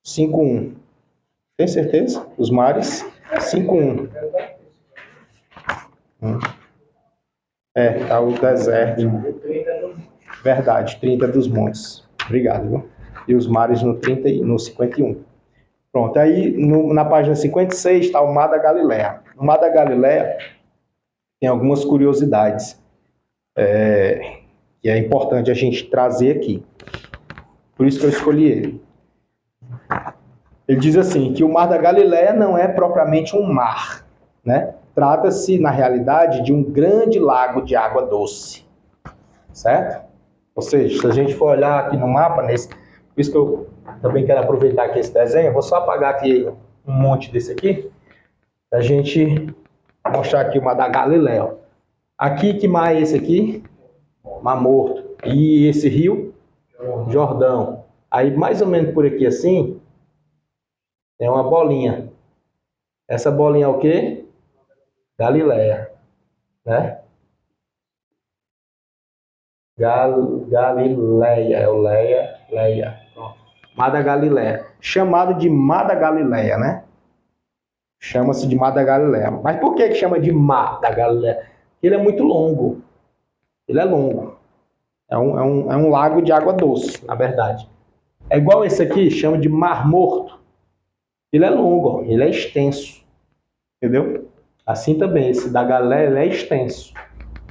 5:1. Tem certeza? Os mares 5:1. Tá o deserto. Verdade, 30 dos montes. Obrigado, viu? E os mares no 51. Pronto, aí na página 56 está o Mar da Galileia. No Mar da Galileia tem algumas curiosidades que é importante a gente trazer aqui. Por isso que eu escolhi ele. Ele diz assim, que o Mar da Galileia não é propriamente um mar, né? Trata-se, na realidade, de um grande lago de água doce, certo? Ou seja, se a gente for olhar aqui no mapa, por isso que eu também quero aproveitar aqui esse desenho, eu vou só apagar aqui um monte desse aqui, para a gente mostrar aqui o Mar da Galileia. Aqui, que mar é esse aqui? Mar Morto. E esse rio? Jordão. Aí, mais ou menos por aqui assim, tem uma bolinha. Essa bolinha é o quê? Galileia, né? Galileia, é o Leia. Pronto. Mar da Galileia. Chamado de Mar da Galileia, né? Chama-se de Mar da Galileia. Mas por que chama de Mar da Galileia? Ele é muito longo. Ele é longo. É um lago de água doce, na verdade. É igual esse aqui, chama de Mar Morto. Ele é longo, ó, ele é extenso. Entendeu? Assim também, esse da Galileia, ele é extenso.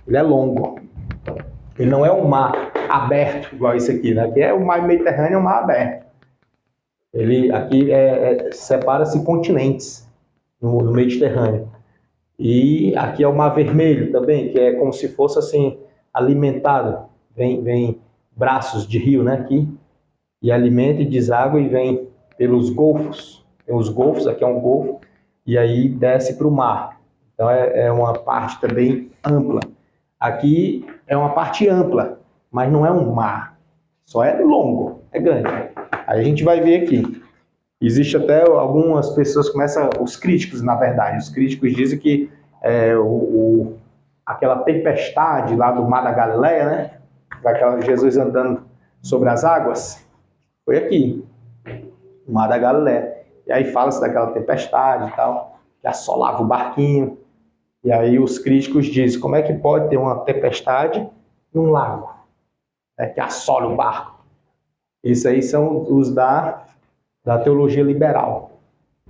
Ele é longo. Ele não é um mar aberto, igual esse aqui, né? Aqui é o mar Mediterrâneo, é um mar aberto. Ele aqui separa-se continentes no Mediterrâneo. E aqui é o Mar Vermelho também, que é como se fosse assim, alimentado. Vem braços de rio, né? Aqui. E alimenta e deságua e vem pelos golfos. Tem os golfos, aqui é um golfo. E aí desce para o mar. Então é uma parte também ampla. Aqui é uma parte ampla, mas não é um mar. Só é longo, é grande. Aí a gente vai ver aqui. Existe até algumas pessoas começam, os críticos, na verdade, os críticos dizem que aquela tempestade lá do Mar da Galileia, né? Daquela Jesus andando sobre as águas, foi aqui, no Mar da Galileia. E aí fala-se daquela tempestade e tal, que assolava o barquinho. E aí os críticos dizem, como é que pode ter uma tempestade num lago, que assola o barco? Isso aí são os da teologia liberal.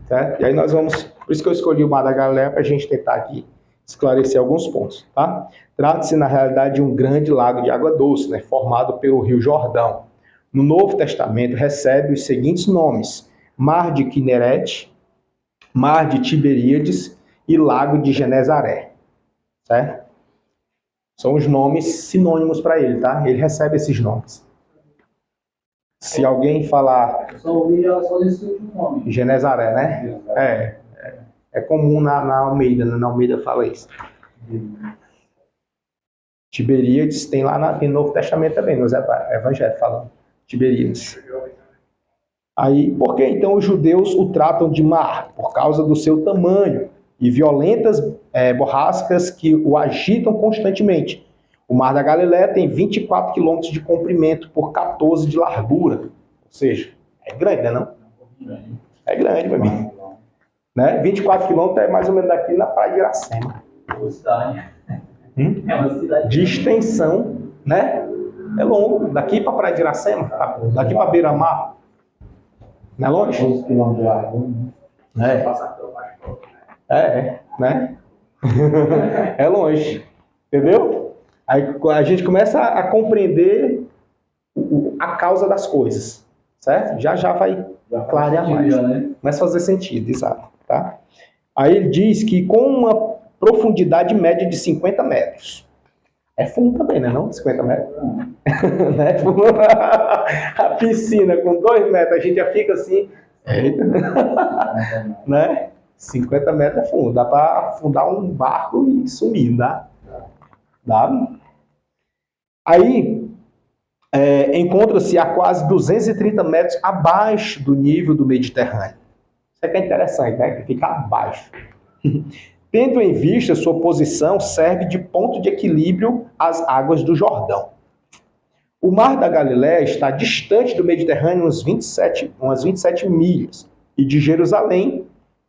Certo? E aí nós vamos, por isso que eu escolhi o Mar da Galileia, para a gente tentar aqui esclarecer alguns pontos. Tá? Trata-se, na realidade, de um grande lago de água doce, né, formado pelo rio Jordão. No Novo Testamento recebe os seguintes nomes: Mar de Quinerete, Mar de Tiberíades e Lago de Genezaré, certo? São os nomes sinônimos para ele, tá? Ele recebe esses nomes. Se alguém falar...
Eu só ouvi só desse último nome.
Genezaré, né? É comum na Almeida, na Almeida fala isso. Tiberíades tem lá no Novo Testamento também, nos Evangelhos falando. Tiberíades. Aí, por que então os judeus o tratam de mar? Por causa do seu tamanho e violentas borrascas que o agitam constantemente. O Mar da Galileia tem 24 quilômetros de comprimento por 14 de largura. Ou seja, é grande, né, não? É grande, meu amigo. Né? 24 quilômetros é mais ou menos daqui na Praia de Iracema.
É uma cidade.
De extensão, né? É longo. Daqui para Praia de Iracema, daqui para Beira-Mar. Não é longe?
12 quilômetros de largura, né?
Né? É longe. Entendeu? Aí a gente começa a compreender a causa das coisas. Certo? Já vai clarear mais.
Né?
Começa a fazer sentido, exato. Tá? Aí ele diz que com uma profundidade média de 50 metros. É fundo também, né? Não? 50 metros? Né? A piscina com 2 metros, a gente já fica assim. Né? 50 metros é fundo. Dá para afundar um barco e sumir, dá? Dá? Aí, encontra-se a quase 230 metros abaixo do nível do Mediterrâneo. Isso aqui é interessante, né? Que fica abaixo. Tendo em vista sua posição, serve de ponto de equilíbrio às águas do Jordão. O Mar da Galileia está distante do Mediterrâneo umas 27 milhas e de Jerusalém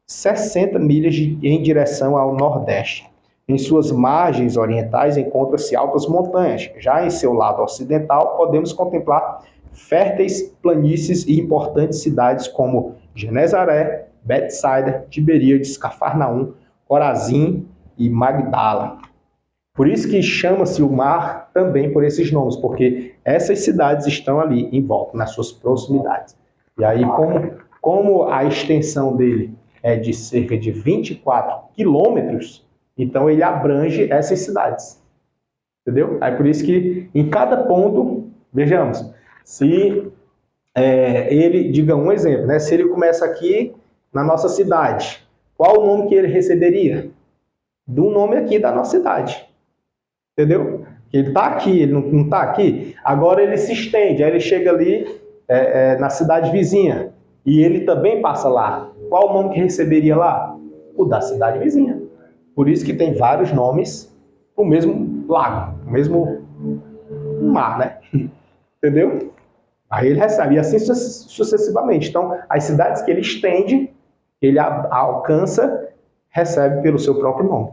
60 milhas em direção ao nordeste. Em suas margens orientais encontram-se altas montanhas. Já em seu lado ocidental podemos contemplar férteis planícies e importantes cidades como Genezaré, Betsaida, Tiberíades, Cafarnaum, Corazim e Magdala. Por isso que chama-se o mar também por esses nomes, porque essas cidades estão ali em volta, nas suas proximidades. E aí, como a extensão dele é de cerca de 24 quilômetros, então ele abrange essas cidades. Entendeu? Aí por isso que em cada ponto, vejamos, se ele, diga um exemplo, né? Se ele começa aqui na nossa cidade, qual o nome que ele receberia? Do nome aqui da nossa cidade. Entendeu? Ele está aqui, ele não está aqui. Agora ele se estende, aí ele chega ali na cidade vizinha. E ele também passa lá. Qual o nome que receberia lá? O da cidade vizinha. Por isso que tem vários nomes para o mesmo lago, o mesmo mar, né? Entendeu? Aí ele recebe, e assim sucessivamente. Então, as cidades que ele estende, ele alcança, recebe pelo seu próprio nome.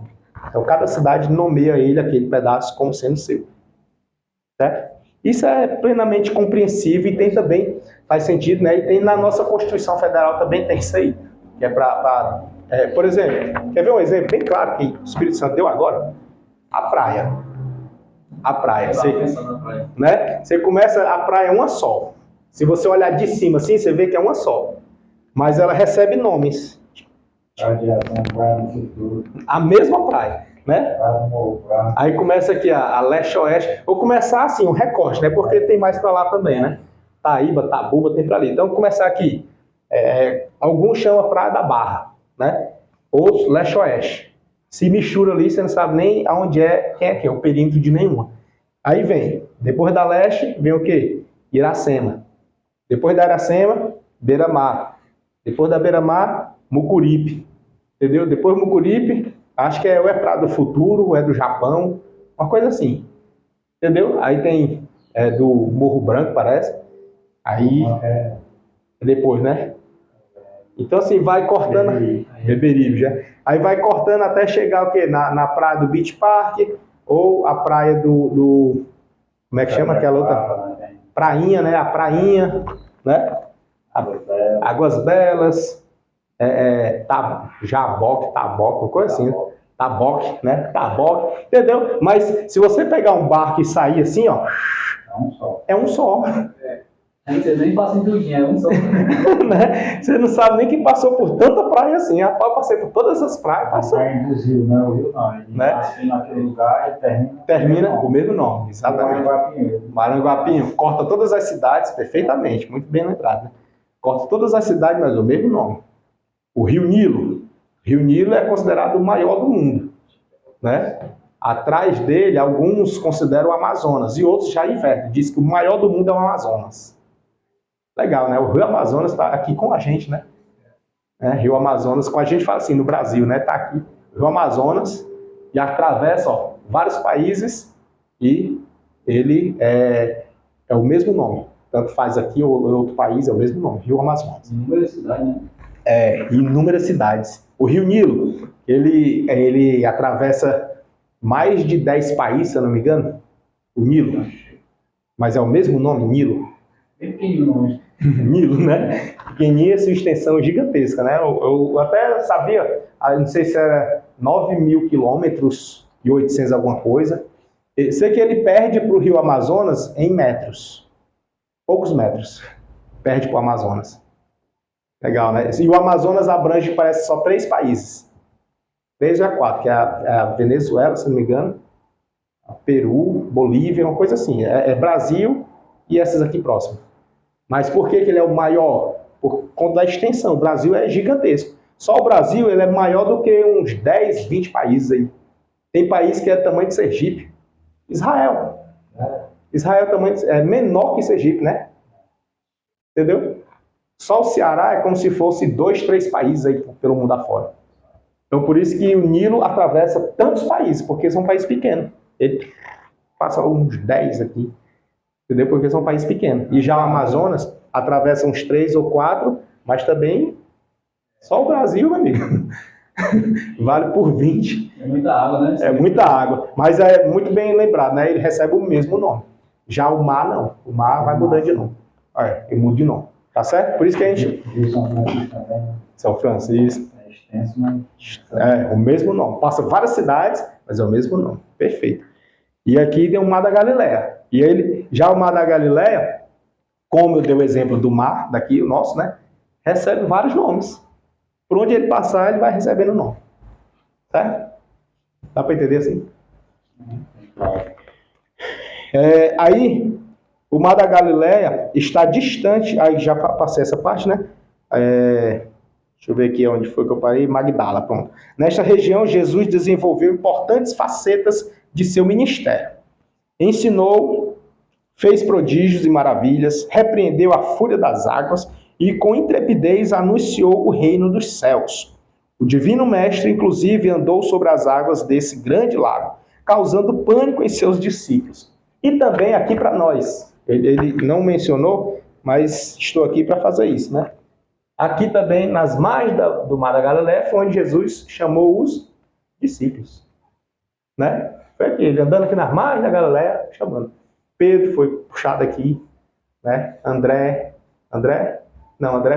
Então, cada cidade nomeia ele, aquele pedaço, como sendo seu. Certo? Isso é plenamente compreensível e tem também, faz sentido, né? E tem na nossa Constituição Federal também tem isso aí. Que é para, por exemplo, quer ver um exemplo bem claro que o Espírito Santo deu agora? A praia. A praia. Você começa, a praia é uma só. Se você olhar de cima assim, você vê que é uma só. Mas ela recebe nomes. A mesma praia, né? Aí começa aqui a leste-oeste. Vou começar assim, um recorte, né? Porque tem mais para lá também, né? Taíba, Tabuba, tem para ali. Então, vou começar aqui. Alguns chamam a Praia da Barra, né? Outros, leste-oeste. Se mistura ali, você não sabe nem aonde quem é que é, o perímetro de nenhuma. Aí vem, depois da leste, vem o quê? Iracema. Depois da Iracema, Beira-Mar. Depois da Beira-Mar, Mucuripe. Entendeu? Depois do Mucuripe, acho que ou é Praia do Futuro, ou é do Japão, uma coisa assim. Entendeu? Aí tem do Morro Branco, parece. Aí, depois, né? Então, assim, vai cortando... Beberibe, já. Aí vai cortando até chegar o quê? Na praia do Beach Park, ou a praia do como é que chama aquela outra? Prainha, né? A prainha, né? Águas Belas, Jaboque, Taboque, uma coisa assim. Taboque, né? Taboque, entendeu? Mas se você pegar um barco e sair assim, ó, é um só.
Você nem passa em tudinho, é um só.
Né? Você não sabe nem que passou por tanta praia assim. Rapaz, eu passei por todas essas praias.
Passou. Praia do Rio, não, o Rio não. Ele nasce naquele lugar e termina
o mesmo nome, exatamente. Maranguapinho. Corta todas as cidades perfeitamente, muito bem lembrado. Né? Corta todas as cidades, mas o mesmo nome. O Rio Nilo. Rio Nilo é considerado o maior do mundo. Né? Atrás dele, alguns consideram o Amazonas e outros já invertem. Diz que o maior do mundo é o Amazonas. Legal, né? O Rio Amazonas está aqui com a gente, né? Rio Amazonas, com a gente fala assim, no Brasil, né? Está aqui, Rio Amazonas, e atravessa vários países e ele é o mesmo nome. Tanto faz aqui ou outro país, é o mesmo nome, Rio Amazonas.
Inúmeras cidades, né?
Inúmeras cidades. O Rio Nilo, ele atravessa mais de 10 países, se eu não me engano. O Nilo. Mas é o mesmo nome, Nilo?
Bem pequenininho o nome.
Nilo, né? Pequenininha, sua extensão gigantesca, né? Eu até sabia, não sei se era 9.000 quilômetros e 800 alguma coisa. Eu sei que ele perde para o Rio Amazonas em metros. Poucos metros. Perde para o Amazonas. Legal, né? E o Amazonas abrange, parece, só 3 países. 3 ou 4, que é a Venezuela, se não me engano, a Peru, Bolívia, uma coisa assim. É Brasil e essas aqui próximas. Mas por que ele é o maior? Por conta da extensão. O Brasil é gigantesco. Só o Brasil ele é maior do que uns 10, 20 países aí. Tem país que é tamanho de Sergipe. Israel. Israel é menor que Sergipe, né? Entendeu? Só o Ceará é como se fosse 2, 3 países aí pelo mundo afora. Então por isso que o Nilo atravessa tantos países, porque são países pequenos. Ele passa uns 10 aqui. Entendeu? Porque são países pequenos. E já o Amazonas atravessa uns 3 ou 4, mas também só o Brasil, meu amigo. Vale por 20.
É muita água, né?
É muita água. Mas é muito bem lembrado, né? Ele recebe o mesmo nome. Já o mar, não. O mar vai mudando de nome. Ele muda de nome. Tá certo? Por isso que a gente...
São Francisco também.
São Francisco.
É extenso, mas...
É, o mesmo nome. Passa várias cidades, mas é o mesmo nome. Perfeito. E aqui tem o Mar da Galileia. E ele, já o Mar da Galileia, como eu dei o exemplo do mar, daqui, o nosso, né? Recebe vários nomes. Por onde ele passar, ele vai recebendo nome. Certo? Dá para entender assim? Aí, o Mar da Galileia está distante, aí já passei essa parte, né? Deixa eu ver aqui onde foi que eu parei. Magdala, pronto. Nesta região, Jesus desenvolveu importantes facetas de seu ministério. Ensinou, fez prodígios e maravilhas, repreendeu a fúria das águas e com intrepidez anunciou o reino dos céus. O divino mestre, inclusive, andou sobre as águas desse grande lago, causando pânico em seus discípulos. E também aqui para nós. Ele não mencionou, mas estou aqui para fazer isso, né? Aqui também, nas margens do Mar da Galileia, foi onde Jesus chamou os discípulos. Né? Foi aqui, ele andando aqui nas margens da Galileia, chamando. Pedro foi puxado aqui, né? André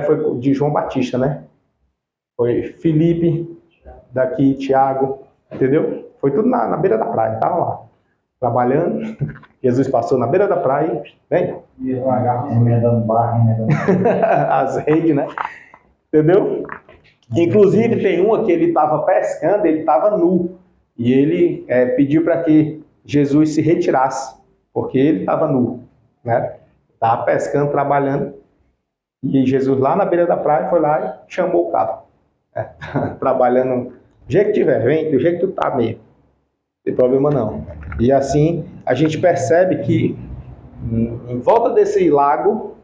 foi de João Batista, né? Foi Felipe, daqui, Tiago, entendeu? Foi tudo na beira da praia, estavam lá, trabalhando. Jesus passou na beira da praia, vem.
E emendando barra,
as redes, né? Entendeu? Inclusive tem uma que ele estava pescando, ele estava nu. E ele pediu para que Jesus se retirasse, porque ele estava nu, né? Estava pescando, trabalhando. E Jesus lá na beira da praia foi lá e chamou o cara. Trabalhando do jeito que tiver, vem, do jeito que tu tá mesmo. Não tem problema não. E assim a gente percebe que em volta desse lago,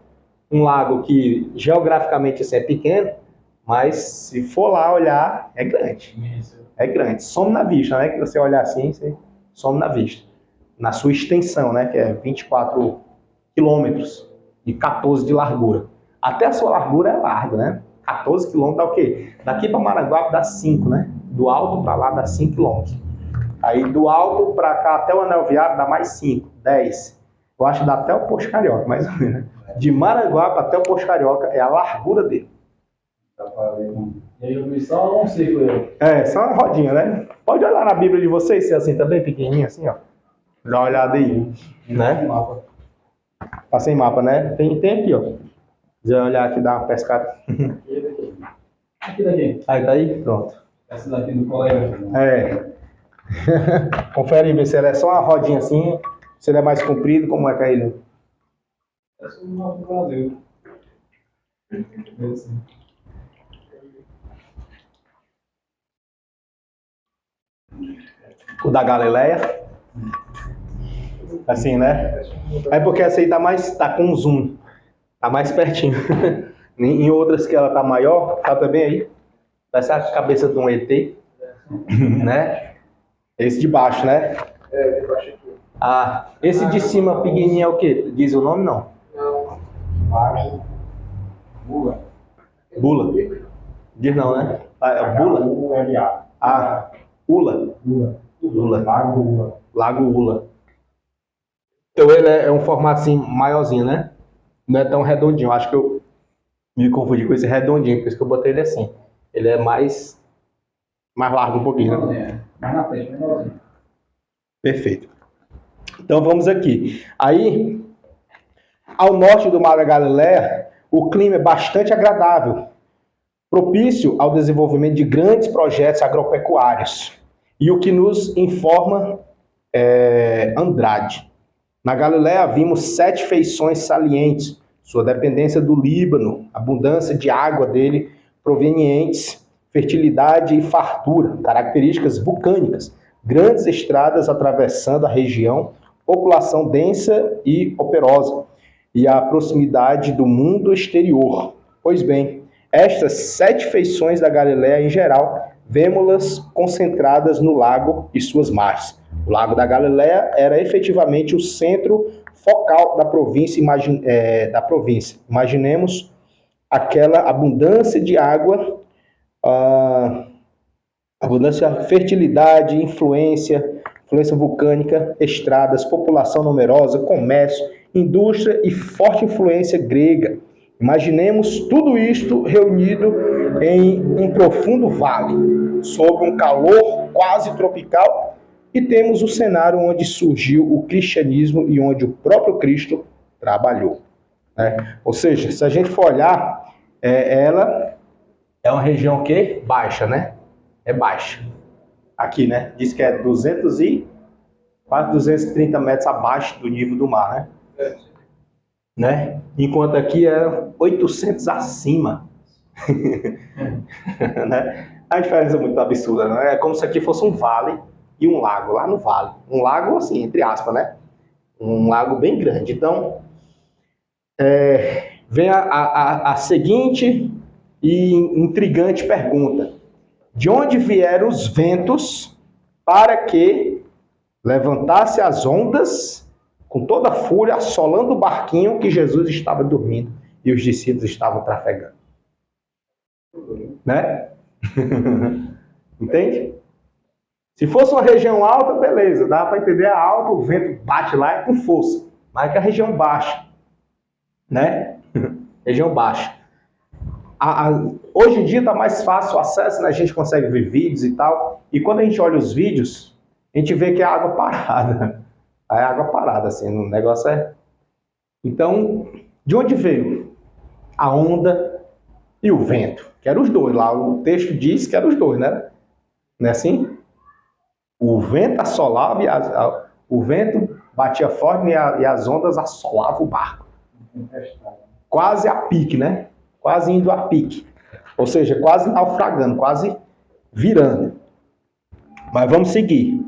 um lago que geograficamente assim, é pequeno, mas se for lá olhar, é grande. É grande. Some na vista, né? Que você olhar assim, você some na vista. Na sua extensão, né? Que é 24 quilômetros e 14 de largura. Até a sua largura é larga, né? 14 quilômetros dá o quê? Daqui para Maranguape dá 5, né? Do alto para lá dá 5 quilômetros. Aí do alto para cá até o Anel Viário dá mais 5, 10. Eu acho que dá até o Posto Carioca, mais ou menos. De Maranguape até o Posto Carioca é a largura dele.
E aí eu vi só um círculo.
Só uma rodinha, né? Pode olhar na Bíblia de vocês, se é assim também, pequenininho assim, ó. Dá uma olhada aí, né? Tá sem mapa, né? Tem aqui, ó. Se quiser olhar aqui, dá uma pescada.
Aqui daqui.
Aí, tá aí? Pronto.
Essa daqui do colega.
Confere aí, ver se ela é só uma rodinha assim, se ele é mais comprido, como é que é ele?
Essa é o mapa do Brasil. Assim.
O da Galileia. Assim, né? É porque essa aí tá com zoom. Tá mais pertinho. Em outras que ela tá maior, tá também aí. Parece a cabeça de um ET. Né? Esse de baixo, né?
De baixo aqui.
Ah, esse de cima pequenininho é o quê? Diz o nome, não?
Não.
Bula.
Bula. Diz não, né? Bula?
U-L-A.
Ah, Ula.
Bula.
Ula.
Lago Ula.
Lago Ula. Então ele é um formato assim, maiorzinho, né? Não é tão redondinho. Acho que eu me confundi com esse redondinho, por isso que eu botei ele assim. Ele é mais largo um pouquinho, né?
Mais na frente, menorzinho.
Perfeito. Então vamos aqui. Aí, ao norte do Mar da Galileia, o clima é bastante agradável, propício ao desenvolvimento de grandes projetos agropecuários. E o que nos informa Andrade. Na Galileia vimos 7 feições salientes, sua dependência do Líbano, abundância de água dele provenientes, fertilidade e fartura, características vulcânicas, grandes estradas atravessando a região, população densa e operosa, e a proximidade do mundo exterior. Pois bem, estas 7 feições da Galileia em geral, vemos-las concentradas no lago e suas margens. O Lago da Galileia era efetivamente o centro focal da província. Imaginemos aquela abundância de água, abundância, fertilidade, influência vulcânica, estradas, população numerosa, comércio, indústria e forte influência grega. Imaginemos tudo isto reunido em um profundo vale, sob um calor quase tropical, e temos o cenário onde surgiu o cristianismo e onde o próprio Cristo trabalhou. Né? Ou seja, se a gente for olhar, ela é uma região que baixa, né? É baixa. Aqui, né? Diz que é quase 230 metros abaixo do nível do mar, né? Né? Enquanto aqui é 800 acima. Né? A diferença é muito absurda, né? É como se aqui fosse um vale e um lago lá no vale. Um lago, assim, entre aspas, né? Um lago bem grande. Então, vem a seguinte e intrigante pergunta. De onde vieram os ventos para que levantasse as ondas com toda a fúria, assolando o barquinho que Jesus estava dormindo e os discípulos estavam trafegando? Né? Entende? Se fosse uma região alta, beleza, dá para entender a alta, o vento bate lá com força. Mas é que a região baixa, né? Região baixa. Hoje em dia está mais fácil o acesso, né? A gente consegue ver vídeos e tal. E quando a gente olha os vídeos, a gente vê que é água parada. É água parada, assim, o negócio é... Então, de onde veio a onda e o vento? Que eram os dois. Lá o texto diz que eram os dois, né? Não é assim? O vento assolava e o vento batia forte e as ondas assolavam o barco. Quase a pique, né? Quase indo a pique. Ou seja, quase naufragando, quase virando. Mas vamos seguir.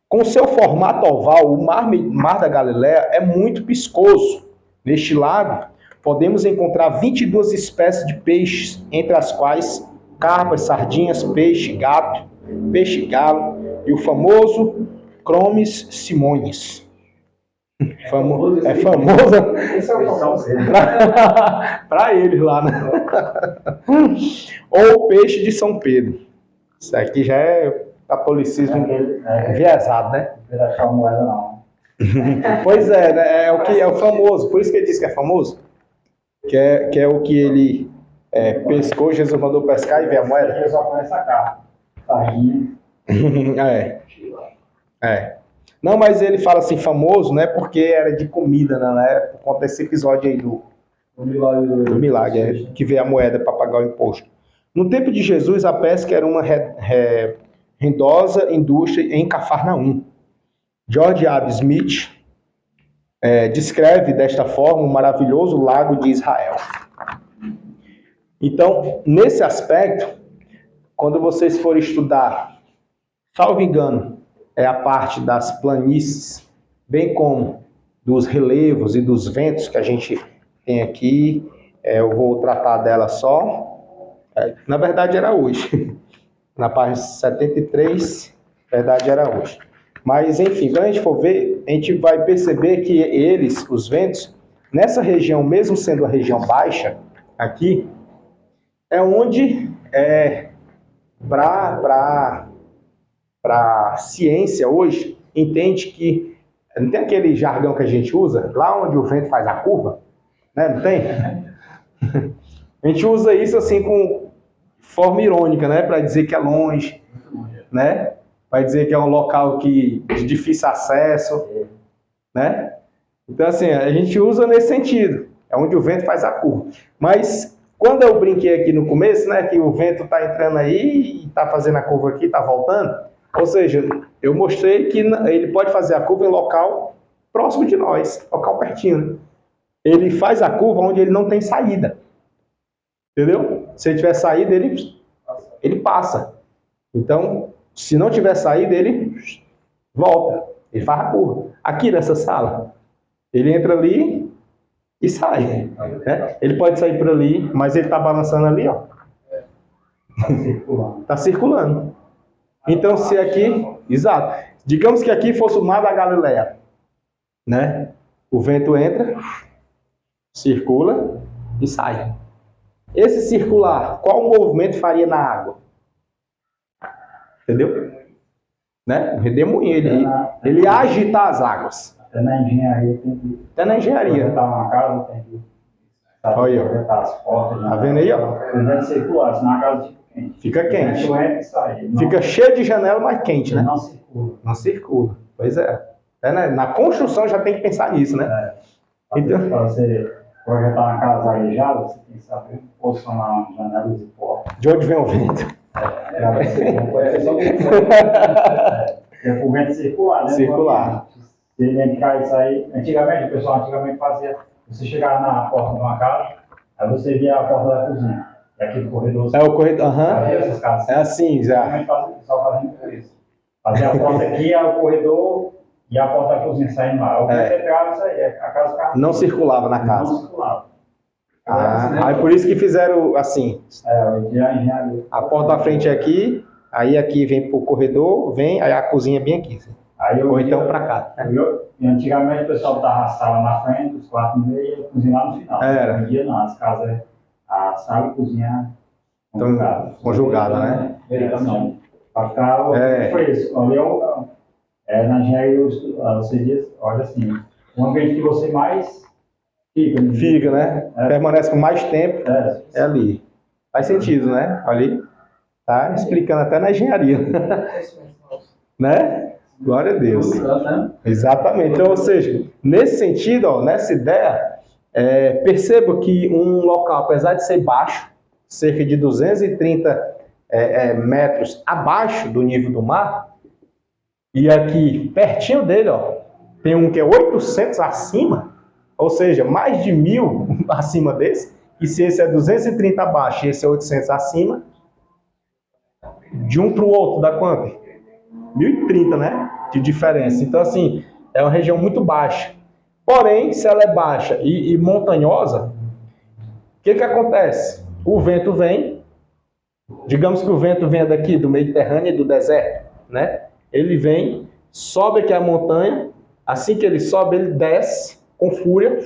Com seu formato oval, o mar da Galileia é muito viscoso. Neste lago, podemos encontrar 22 espécies de peixes, entre as quais carpas, sardinhas, peixe-gato, peixe-galo e o famoso Chromis simonis. É famoso?
Esse é o famoso.
Para eles lá, né? Ou o peixe de São Pedro. Isso aqui já é catolicismo enviesado, né?
Não precisa achar moeda, não.
Pois é, né? É o que é o famoso. Por isso que ele diz que é famoso. Que é o que ele pescou, Jesus mandou pescar e ver a moeda.
Ele só conhece a carne. Sardinha.
Não, mas ele fala assim, famoso, não é porque era de comida, não é por conta desse episódio aí do milagre, que veio a moeda para pagar o imposto. No tempo de Jesus, a pesca era uma rendosa indústria em Cafarnaum. George A. Smith descreve desta forma o maravilhoso lago de Israel. Então, nesse aspecto, quando vocês forem estudar, salvo engano, é a parte das planícies, bem como dos relevos e dos ventos que a gente tem aqui. Eu vou tratar dela só. Na verdade, era hoje. Na página 73, na verdade, era hoje. Mas, enfim, quando a gente for ver, a gente vai perceber que eles, os ventos, nessa região, mesmo sendo a região baixa, aqui, é onde para a ciência hoje entende que Não tem aquele jargão que a gente usa, lá onde o vento faz a curva? Né? Não tem? A gente usa isso assim com forma irônica, né? Para dizer que é longe, né? Para dizer que é um local de difícil acesso, né? Então, assim, a gente usa nesse sentido. É onde o vento faz a curva. Mas, quando eu brinquei aqui no começo, né? Que o vento está entrando aí e está fazendo a curva aqui, está voltando. Ou seja, eu mostrei que ele pode fazer a curva em local próximo de nós, local pertinho. Ele faz a curva onde ele não tem saída. Entendeu? Se ele tiver saída, ele passa. Então, se não tiver saída, ele volta. Ele faz a curva. Aqui nessa sala, ele entra ali e sai. Né? Ele pode sair por ali, mas ele está balançando ali, ó. Está circulando. Então, se aqui... Exato. Digamos que aqui fosse o Mar da Galileia. Né? O vento entra, circula e sai. Esse circular, qual movimento faria na água? Entendeu? Né? O redemoinho, ele agita as águas.
Até na engenharia tem que...
Até na engenharia.
Tá uma casa, tem que...
Olha aí, ó.
As portas,
tá vendo aí, ó?
O vento circular, senão a casa fica quente.
Fica quente.
O vento sai.
Fica cheio de janela, mas quente, né?
Não circula.
Não circula. Pois é. Na construção já tem que pensar nisso, né?
Então, para você projetar uma casa arejada, você tem que saber posicionar janelas e portas.
De onde vem o vento?
É o vento circular, né?
Circular.
Se ele entrar e sair... Antigamente, o pessoal fazia... Você chegava na porta de uma casa, aí você via a porta da cozinha. E aquele corredor...
É o corredor, aham.
Essas casas.
É assim, já.
O pessoal fazendo isso. Fazia a porta aqui, é o corredor e a porta da cozinha saindo lá. O vento entrava e saía. A casa ficava...
Não circulava na casa.
Não circulava.
Aí por isso que fizeram assim.
Engenharia.
A porta da frente é aqui, aí aqui vem pro corredor, vem, aí a cozinha é bem aqui. Ou então para cá. Né?
Antigamente o pessoal botava a sala na frente, os quartos no meio e a cozinha lá no final.
Era.
Hoje em dia não, as casas, a sala e a cozinha
conjugada, né?
Não. Para ficar fresco. Ali na engenharia, você diz, olha assim, o ambiente que você mais
fica, né? Permanece por mais tempo, é ali. Faz sentido, né? Ali, tá explicando até na engenharia. Né? Glória a Deus. Exatamente. Então, ou seja, nesse sentido, ó, nessa ideia, perceba que um local, apesar de ser baixo, cerca de 230 metros abaixo do nível do mar, e aqui, pertinho dele, ó, tem um que é 800 acima, ou seja, mais de 1000 acima desse, e se esse é 230 abaixo e esse é 800 acima, de um para o outro dá quanto? 1030, né? De diferença. Então, assim, é uma região muito baixa. Porém, se ela é baixa e montanhosa, o que acontece? O vento vem, digamos que o vento venha daqui, do Mediterrâneo e do deserto, né? Ele vem, sobe aqui a montanha, assim que ele sobe, ele desce com fúria,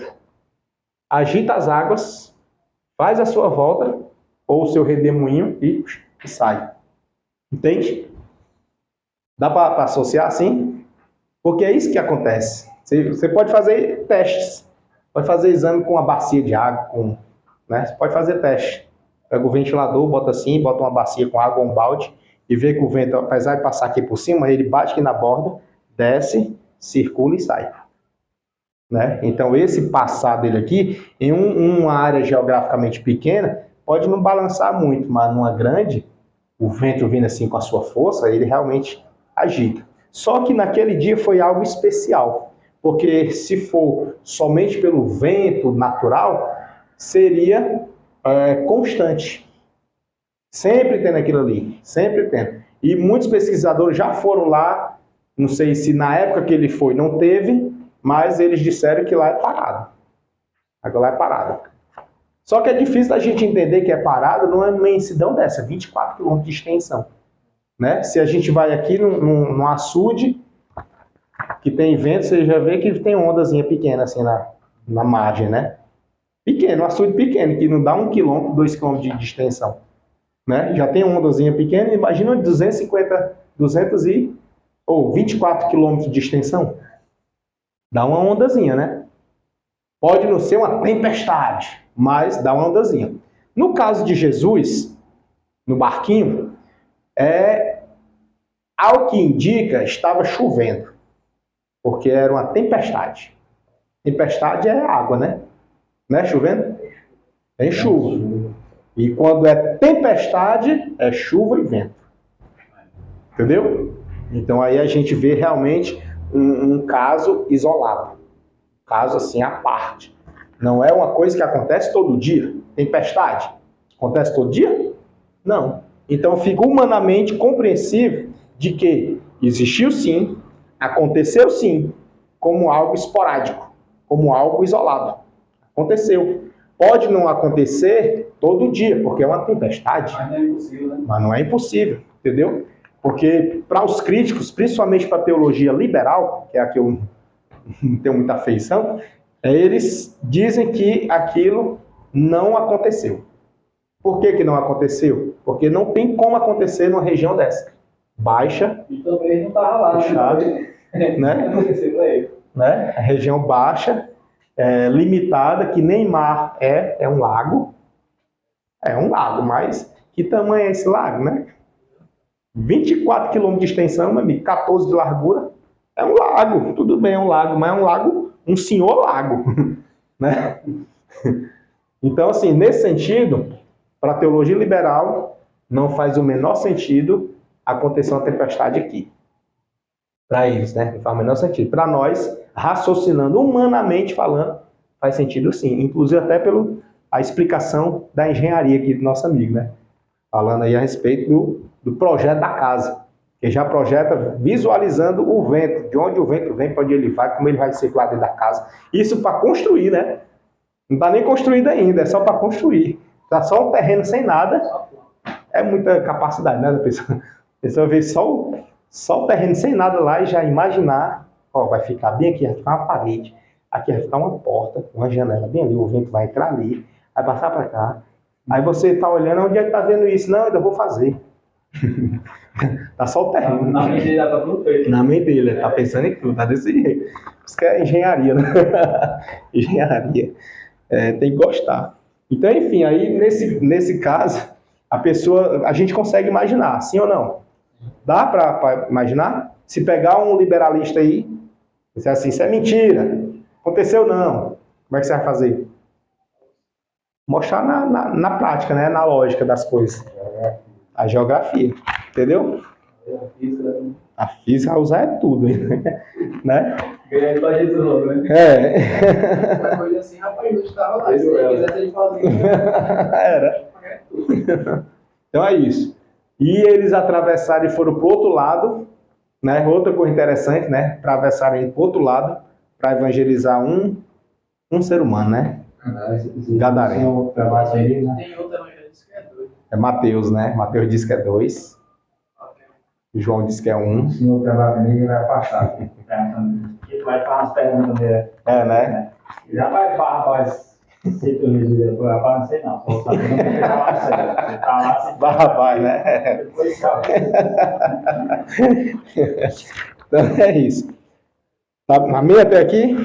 agita as águas, faz a sua volta, ou o seu redemoinho e sai. Entende? Dá para associar assim? Porque é isso que acontece. Você pode fazer testes. Pode fazer exame com uma bacia de água. Né? Você pode fazer teste. Pega o ventilador, bota assim, bota uma bacia com água, um balde, e vê que o vento, apesar de passar aqui por cima, ele bate aqui na borda, desce, circula e sai. Né? Então, esse passar dele aqui, em uma área geograficamente pequena, pode não balançar muito, mas numa grande, o vento vindo assim com a sua força, ele realmente agita. Só que naquele dia foi algo especial, porque se for somente pelo vento natural, seria constante. Sempre tendo aquilo ali, sempre tendo. E muitos pesquisadores já foram lá, não sei se na época que ele foi não teve, mas eles disseram que lá é parado. Lá é parado. Só que é difícil a gente entender que é parado numa imensidão dessa, 24 km de extensão. Né? Se a gente vai aqui num açude, que tem vento, você já vê que tem ondazinha pequena assim na margem, né? Pequeno, um açude pequeno, que não dá 1 km, 2 km de extensão. Né? Já tem ondazinha pequena, imagina 24 km de extensão. Dá uma ondazinha, né? Pode não ser uma tempestade, mas dá uma ondazinha. No caso de Jesus, no barquinho, ao que indica, estava chovendo, porque era uma tempestade. Tempestade é água, né? Não é chovendo? É chuva. E quando é tempestade, é chuva e vento. Entendeu? Então aí a gente vê realmente um caso isolado. Um caso assim à parte. Não é uma coisa que acontece todo dia. Tempestade. Acontece todo dia? Não. Então fica humanamente compreensível de que existiu sim, aconteceu sim, como algo esporádico, como algo isolado. Aconteceu. Pode não acontecer todo dia, porque é uma tempestade.
Mas não é impossível, né?
Mas não é impossível, entendeu? Porque para os críticos, principalmente para a teologia liberal, que é a que eu não tenho muita afeição, eles dizem que aquilo não aconteceu. Por que não aconteceu? Porque não tem como acontecer numa região dessa. Baixa,
E também não estava lá.
fechado, né?
Aconteceu para ele.
Né? A região baixa, limitada, que nem mar é um lago. É um lago, mas que tamanho é esse lago, né? 24 quilômetros de extensão, meu amigo, 14 de largura. É um lago, tudo bem, é um lago, mas é um lago, um senhor lago, né? Então, assim, nesse sentido, para a teologia liberal, não faz o menor sentido acontecer uma tempestade aqui. Para eles, né? Não faz o menor sentido. Para nós, raciocinando humanamente falando, faz sentido sim. Inclusive até pela explicação da engenharia aqui do nosso amigo, né? Falando aí a respeito do projeto da casa. Que já projeta visualizando o vento, de onde o vento vem, para onde ele vai, como ele vai circular dentro da casa. Isso para construir, né? Não está nem construído ainda, é só para construir. Está só um terreno sem nada. É muita capacidade, né, da pessoa? A pessoa vê só o terreno sem nada lá e já imaginar, ó, vai ficar bem aqui, vai ficar uma parede, aqui vai ficar uma porta, uma janela bem ali, o vento vai entrar ali, vai passar para cá. Aí você está olhando, onde é que está vendo isso? Não, eu ainda vou fazer. Tá só o terreno.
Na mente dele tá tudo feito.
Na mente dele, tá pensando em tudo, tá desse jeito. Isso que é engenharia, né? Engenharia. Tem que gostar. Então, enfim, aí nesse caso, a gente consegue imaginar, sim ou não? Dá para imaginar? Se pegar um liberalista aí, disser assim, isso é mentira, aconteceu não, como é que você vai fazer? Mostrar na prática, né? Na lógica das coisas. A geografia, entendeu? A física usar é tudo, né?
Ganhar pra Jesus logo, né?
Uma coisa assim, rapaz, eu estava lá. Se ele quisesse, ele fazia.
Era. Então é isso. E eles atravessaram e foram pro outro lado, né? Outra coisa interessante, né? Atravessaram para o outro lado para evangelizar um ser humano, né? Gadareno.
Tem outro evangelista que é doido.
É Mateus, né? Mateus diz que é 2. João diz que é 1.
O senhor trabalha comigo e vai passar. E tu vai fazer umas perguntas dele.
Né?
Já vai para, rapaz. Se tu resolver, rapaz, não sei não. Só sabe que não vai lá certo. Você tá lá, se
Barrabás, né?
depois sabe.
Então é isso. Tá na minha até aqui?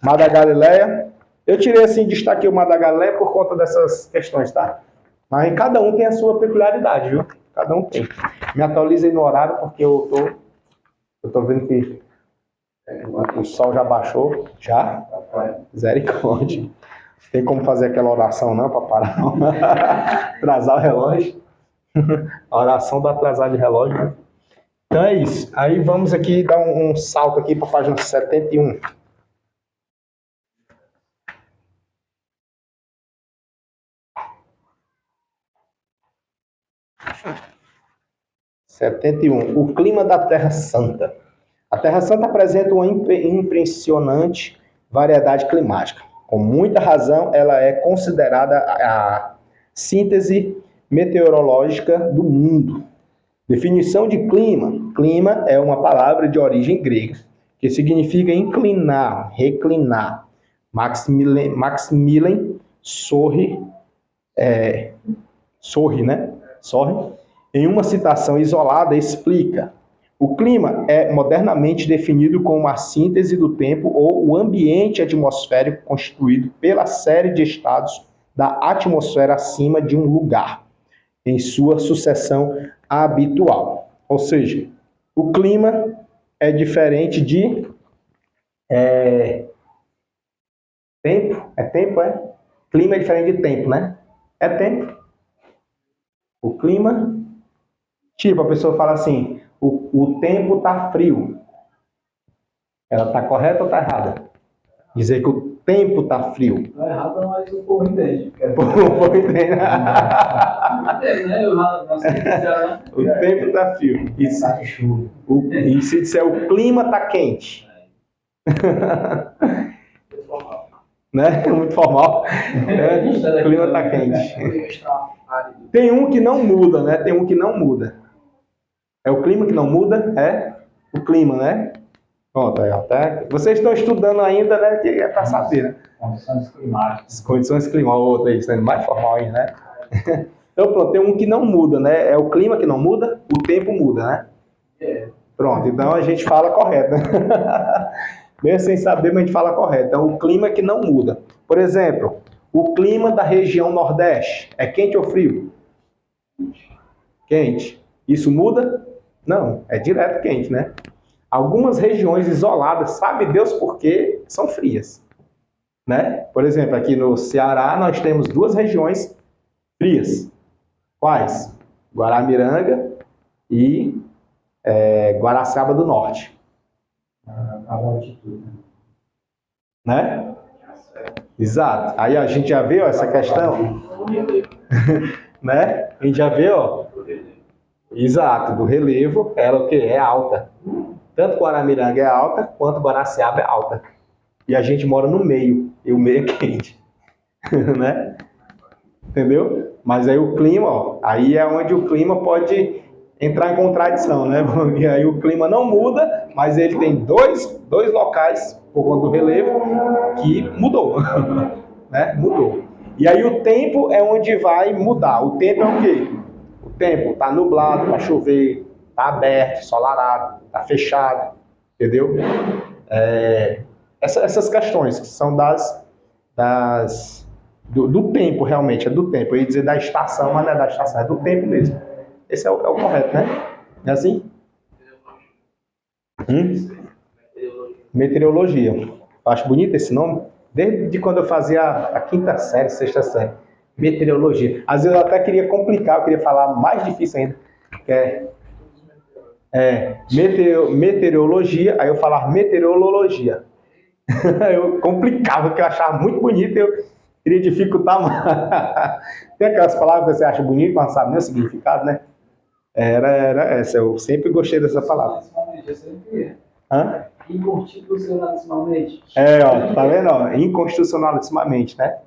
Mar da Galileia. Eu tirei assim, destaquei o Mar da Galileia por conta dessas questões, tá? Mas cada um tem a sua peculiaridade, viu? Cada um tem. Me atualizei no horário porque eu tô vendo que o sol já baixou. Já? Misericórdia. Tem como fazer aquela oração não para parar? Atrasar o relógio. A oração do atrasar de relógio, né? Então é isso. Aí vamos aqui dar um salto aqui para a página 71. O clima da Terra Santa. A Terra Santa apresenta uma impressionante variedade climática. Com muita razão, ela é considerada a síntese meteorológica do mundo. Definição de clima. Clima é uma palavra de origem grega, que significa inclinar, reclinar. Maximilian Sorre, né? Sorre, em uma citação isolada, explica: O clima é modernamente definido como a síntese do tempo ou o ambiente atmosférico constituído pela série de estados da atmosfera acima de um lugar, em sua sucessão habitual. Ou seja, o clima é diferente de tempo. É tempo, é? Clima é diferente de tempo, né? É tempo. O clima, tipo, a pessoa fala assim, o tempo tá frio. Ela tá correta ou tá errada? Dizer que o tempo tá frio.
Não é errado, mas o povo entende.
O povo entende.
Né?
O tempo tá frio. E
Tá de chuva.
e se disser o clima tá quente? Né? Muito formal. O clima tá quente. Tem um que não muda, né? Tem um que não muda. É o clima que não muda? É o clima, né? Pronto, aí, até. Vocês estão estudando ainda, né? Que é para saber, né?
Condições climáticas.
Condições climáticas, outra aí, sendo mais formal aí, né? Então, pronto, tem um que não muda, né? É o clima que não muda, o tempo muda, né?
É.
Pronto, então a gente fala correto, né? Mesmo sem saber, mas a gente fala correto. Então, o clima que não muda. Por exemplo, o clima da região Nordeste é quente ou frio? Quente. Isso muda? Não, é direto quente, né? Algumas regiões isoladas, sabe Deus por quê, são frias, né? Por exemplo, aqui no Ceará nós temos duas regiões frias. Quais? Guaramiranga e Guaraciaba do Norte.
A altitude.
Né? Exato. Aí a gente já vê ó, essa questão, né? A gente já vê, ó. Exato, do relevo, ela o quê? É alta. Tanto Guaramiranga é alta, quanto Guaraciaba é alta. E a gente mora no meio, e o meio é quente. Né? Entendeu? Mas aí o clima, ó, aí é onde o clima pode entrar em contradição, né? Porque aí o clima não muda, mas ele tem dois locais, por conta do relevo, que mudou. Né? Mudou. E aí o tempo é onde vai mudar. O tempo é o quê? O tempo está nublado, está chover, está aberto, ensolarado, está fechado, entendeu? Essas questões que são do tempo, realmente, é do tempo. Eu ia dizer da estação, mas não é da estação, é do tempo mesmo. Esse é o correto, né? Não é assim? Meteorologia. Eu acho bonito esse nome. Desde quando eu fazia a quinta série, sexta série. Meteorologia. Às vezes eu até queria complicar, eu queria falar mais difícil ainda. Que meteorologia, aí eu falava meteorologia. Eu complicava, porque eu achava muito bonito, eu queria dificultar mais. Tem aquelas palavras que você acha bonito, mas não sabe nem o significado, né? Era essa, eu sempre gostei dessa palavra. Hã?
Inconstitucionalissimamente.
Ó, tá vendo? Ó, inconstitucionalissimamente, né?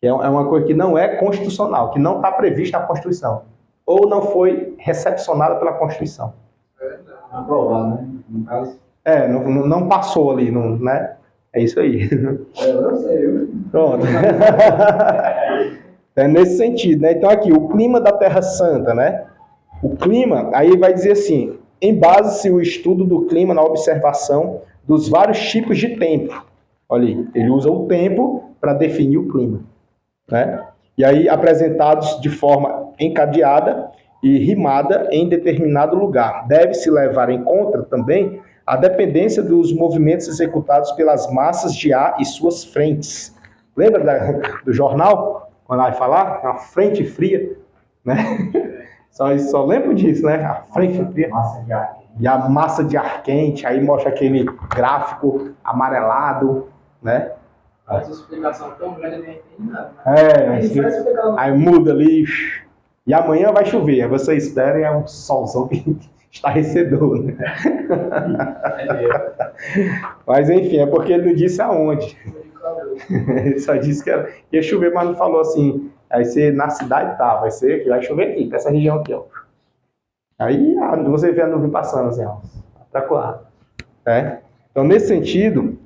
É uma coisa que não é constitucional, que não está prevista na Constituição. Ou não foi recepcionada pela Constituição.
Aprovado, né? No caso.
Não passou ali, não, né? É isso aí.
Eu sei.
Pronto. É nesse sentido, né? Então aqui, o clima da Terra Santa, né? O clima, aí vai dizer assim, embase-se o estudo do clima na observação dos vários tipos de tempo. Olha aí, ele usa o tempo para definir o clima, né? E aí apresentados de forma encadeada e rimada em determinado lugar. Deve-se levar em conta também a dependência dos movimentos executados pelas massas de ar e suas frentes. Lembra do jornal? Quando vai falar? É uma frente fria, né? Só lembro disso, né? A frente fria.
Massa de ar.
E a massa de ar quente, aí mostra aquele gráfico amarelado, né?
Essa explicação tão grande, nem entende nada. Né?
Aí muda ali, e amanhã vai chover. Aí você espera e é um solzão que estarrecedor, né? Mas enfim, é porque ele não disse aonde. Ele só disse que ia chover, mas não falou assim. Aí você na cidade tá, vai chover aqui, pra essa região aqui, ó. Aí você vê a nuvem passando assim, ó, pra coar. Né? Então, nesse sentido,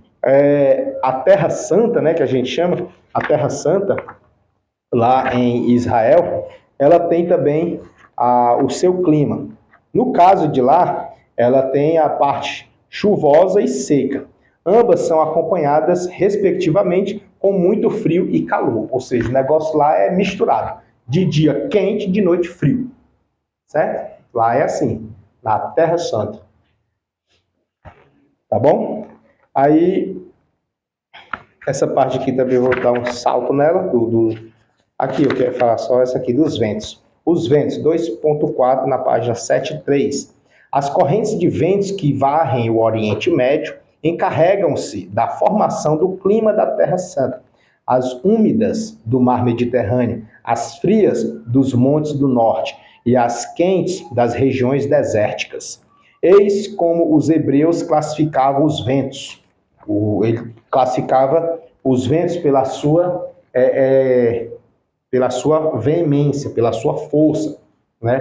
a Terra Santa, né, que a gente chama, a Terra Santa, lá em Israel, ela tem também o seu clima. No caso de lá, ela tem a parte chuvosa e seca. Ambas são acompanhadas, respectivamente, com muito frio e calor. Ou seja, o negócio lá é misturado. De dia quente, de noite frio. Certo? Lá é assim, na Terra Santa. Tá bom? Aí, essa parte aqui também eu vou dar um salto nela. Aqui eu quero falar só essa aqui dos ventos. Os ventos, 2.4 na página 7.3. As correntes de ventos que varrem o Oriente Médio encarregam-se da formação do clima da Terra Santa. As úmidas do mar Mediterrâneo, as frias dos montes do norte e as quentes das regiões desérticas. Eis como os hebreus classificavam os ventos. Ele classificava os ventos pela sua veemência, pela sua força, né?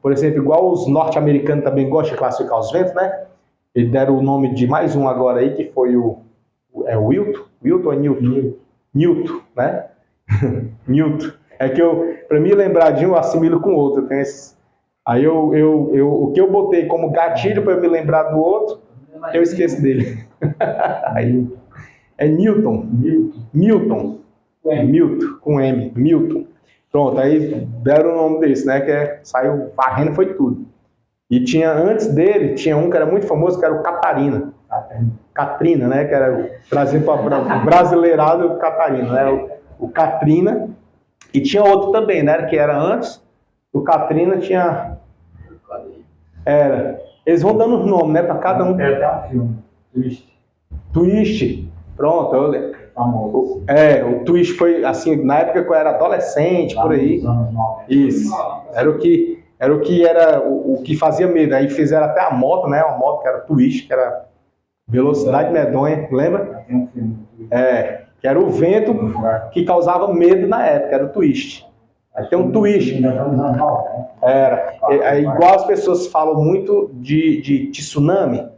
Por exemplo, igual os norte-americanos também gostam de classificar os ventos, né? Eles deram o nome de mais um agora aí, que foi o Wilton? Wilton ou Newton? Newton, né? Newton. É que para mim lembrar de um, eu assimilo com o outro. Aí o que eu botei como gatilho para eu me lembrar do outro, eu esqueço dele. Aí, é Newton. Milton. Milton, com M. Milton. Pronto, aí deram o nome desse, né? Saiu varrendo, foi tudo. E antes dele, tinha um que era muito famoso, que era o Catarina. Katrina, né? Que era trazido para o brasileirado, o Catarina, né? O Katrina. E tinha outro também, né? Que era antes. O Katrina tinha... Eles vão dando os nomes, né? Para cada um.
Tem até um filme.
Twist. Pronto.
Famoso.
O Twist foi, assim, na época que eu era adolescente, por aí. Isso. Era o que fazia medo. Aí fizeram até a moto, né? Uma moto que era Twist, que era velocidade medonha, lembra?
Tem um filme.
Que era o vento que causava medo na época, era o Twist. Aí tem um Twist. É igual as pessoas falam muito de tsunami,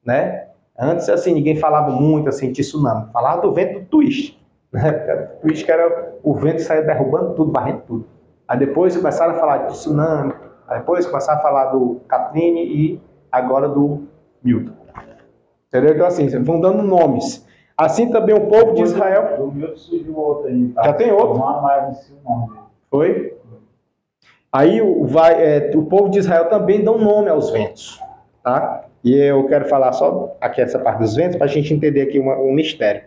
né? Antes, assim, ninguém falava muito, assim, de tsunami. Falava do vento do Twist. Né? O Twist que era o vento que saía derrubando tudo, varrendo tudo. Aí depois começaram a falar de tsunami. Aí depois começaram a falar do Katrina e agora do Milton. Entendeu? Então, assim, vão dando nomes. Assim também o povo de Israel...
Do Milton surgiu outro aí. Tá?
Já tem outro? Foi? Aí o povo de Israel também dá um nome aos ventos. Tá? E eu quero falar só aqui essa parte dos ventos para a gente entender aqui um mistério.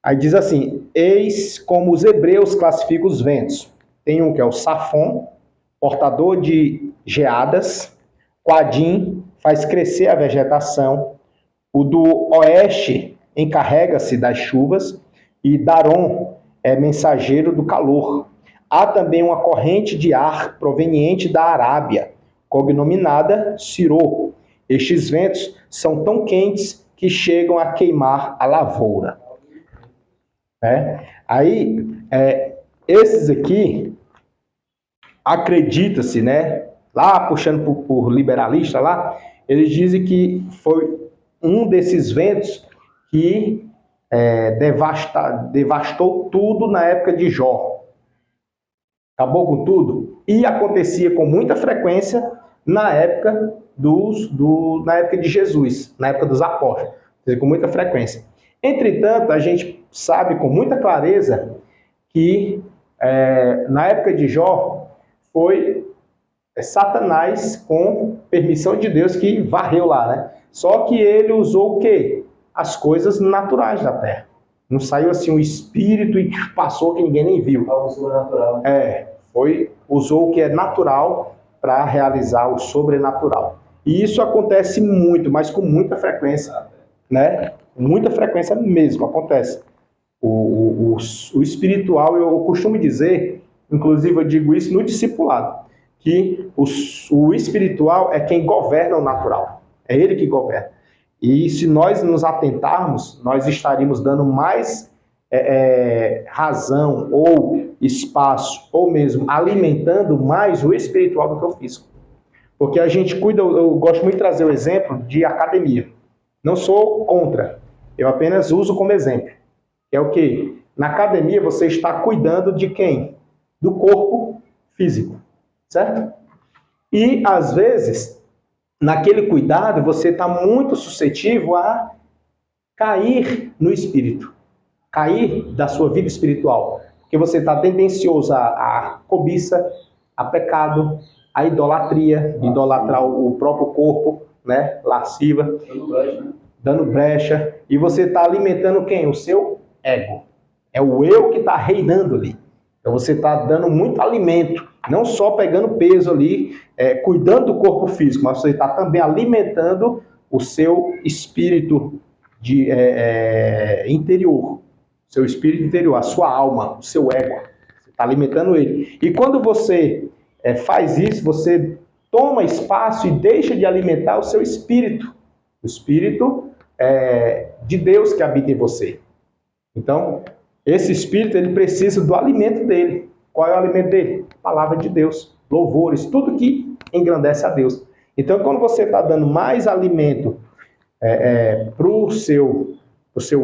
Aí diz assim: eis como os hebreus classificam os ventos. Tem um que é o Safon, portador de geadas. Quadim faz crescer a vegetação. O do oeste encarrega-se das chuvas. E Daron é mensageiro do calor. Há também uma corrente de ar proveniente da Arábia, cognominada Cirô. Estes ventos são tão quentes que chegam a queimar a lavoura. Aí, esses aqui, acredita-se, né? Lá, puxando por liberalista lá, eles dizem que foi um desses ventos que devastou tudo na época de Jó. Acabou com tudo. E acontecia com muita frequência na época na época de Jesus, na época dos apóstolos, com muita frequência. Entretanto, a gente sabe com muita clareza que na época de Jó foi Satanás, com permissão de Deus, que varreu lá, né? Só que ele usou o quê? As coisas naturais da terra. Não saiu assim um espírito e passou que ninguém nem viu.
Algo sobrenatural.
Usou o que é natural para realizar o sobrenatural. E isso acontece muito, mas com muita frequência, né? Muita frequência mesmo acontece. O espiritual, eu costumo dizer, inclusive eu digo isso no discipulado, que o espiritual é quem governa o natural. É ele que governa. E se nós nos atentarmos, nós estaríamos dando mais razão ou espaço, ou mesmo alimentando mais o espiritual do que o físico. Porque a gente cuida, eu gosto muito de trazer o exemplo de academia. Não sou contra, eu apenas uso como exemplo. É o quê? Na academia você está cuidando de quem? Do corpo físico, certo? E, às vezes, naquele cuidado, você está muito suscetível a cair no espírito, cair da sua vida espiritual. Porque você está tendencioso à cobiça, a pecado, a idolatria, idolatrar o próprio corpo, né? Lasciva, dando brecha. E você está alimentando quem? O seu ego. É o eu que está reinando ali. Então você está dando muito alimento, não só pegando peso ali, cuidando do corpo físico, mas você está também alimentando o seu espírito interior, seu espírito interior, a sua alma, o seu ego. Você está alimentando ele. E quando você faz isso, você toma espaço e deixa de alimentar o seu espírito, o espírito de Deus que habita em você. Então, esse espírito, ele precisa do alimento dele. Qual é o alimento dele? A palavra de Deus, louvores, tudo que engrandece a Deus. Então, quando você está dando mais alimento para o seu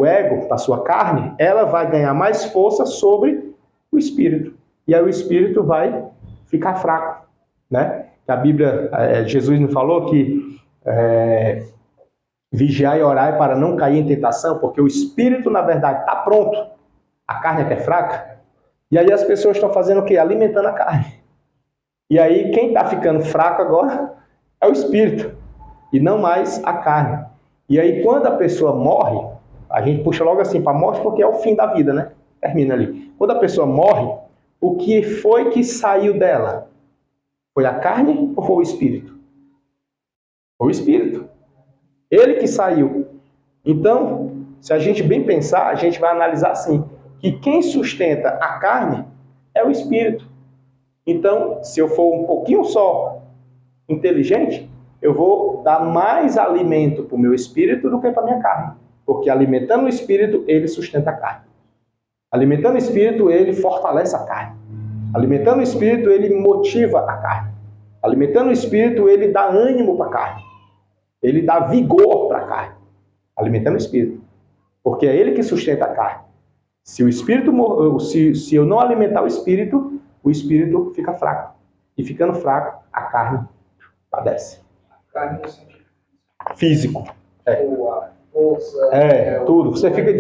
ego, para a sua carne, ela vai ganhar mais força sobre o espírito. E aí o espírito vai ficar fraco, né? A Bíblia, Jesus nos falou que vigiar e orar para não cair em tentação, porque o espírito, na verdade, está pronto. A carne é que é fraca. E aí as pessoas estão fazendo o quê? Alimentando a carne. E aí quem está ficando fraco agora é o espírito, e não mais a carne. E aí quando a pessoa morre, a gente puxa logo assim para a morte, porque é o fim da vida, né? Termina ali. Quando a pessoa morre, o que foi que saiu dela? Foi a carne ou foi o espírito? Foi o espírito. Ele que saiu. Então, se a gente bem pensar, a gente vai analisar assim, que quem sustenta a carne é o espírito. Então, se eu for um pouquinho só inteligente, eu vou dar mais alimento para o meu espírito do que para a minha carne. Porque alimentando o espírito, ele sustenta a carne. Alimentando o espírito, ele fortalece a carne. Alimentando o espírito, ele motiva a carne. Alimentando o espírito, ele dá ânimo para a carne. Ele dá vigor para a carne. Alimentando o espírito. Porque é ele que sustenta a carne. Se o espírito, se eu não alimentar o espírito fica fraco. E ficando fraco, a carne padece.
A carne no sentido
Físico.
a força.
Tudo. Você fica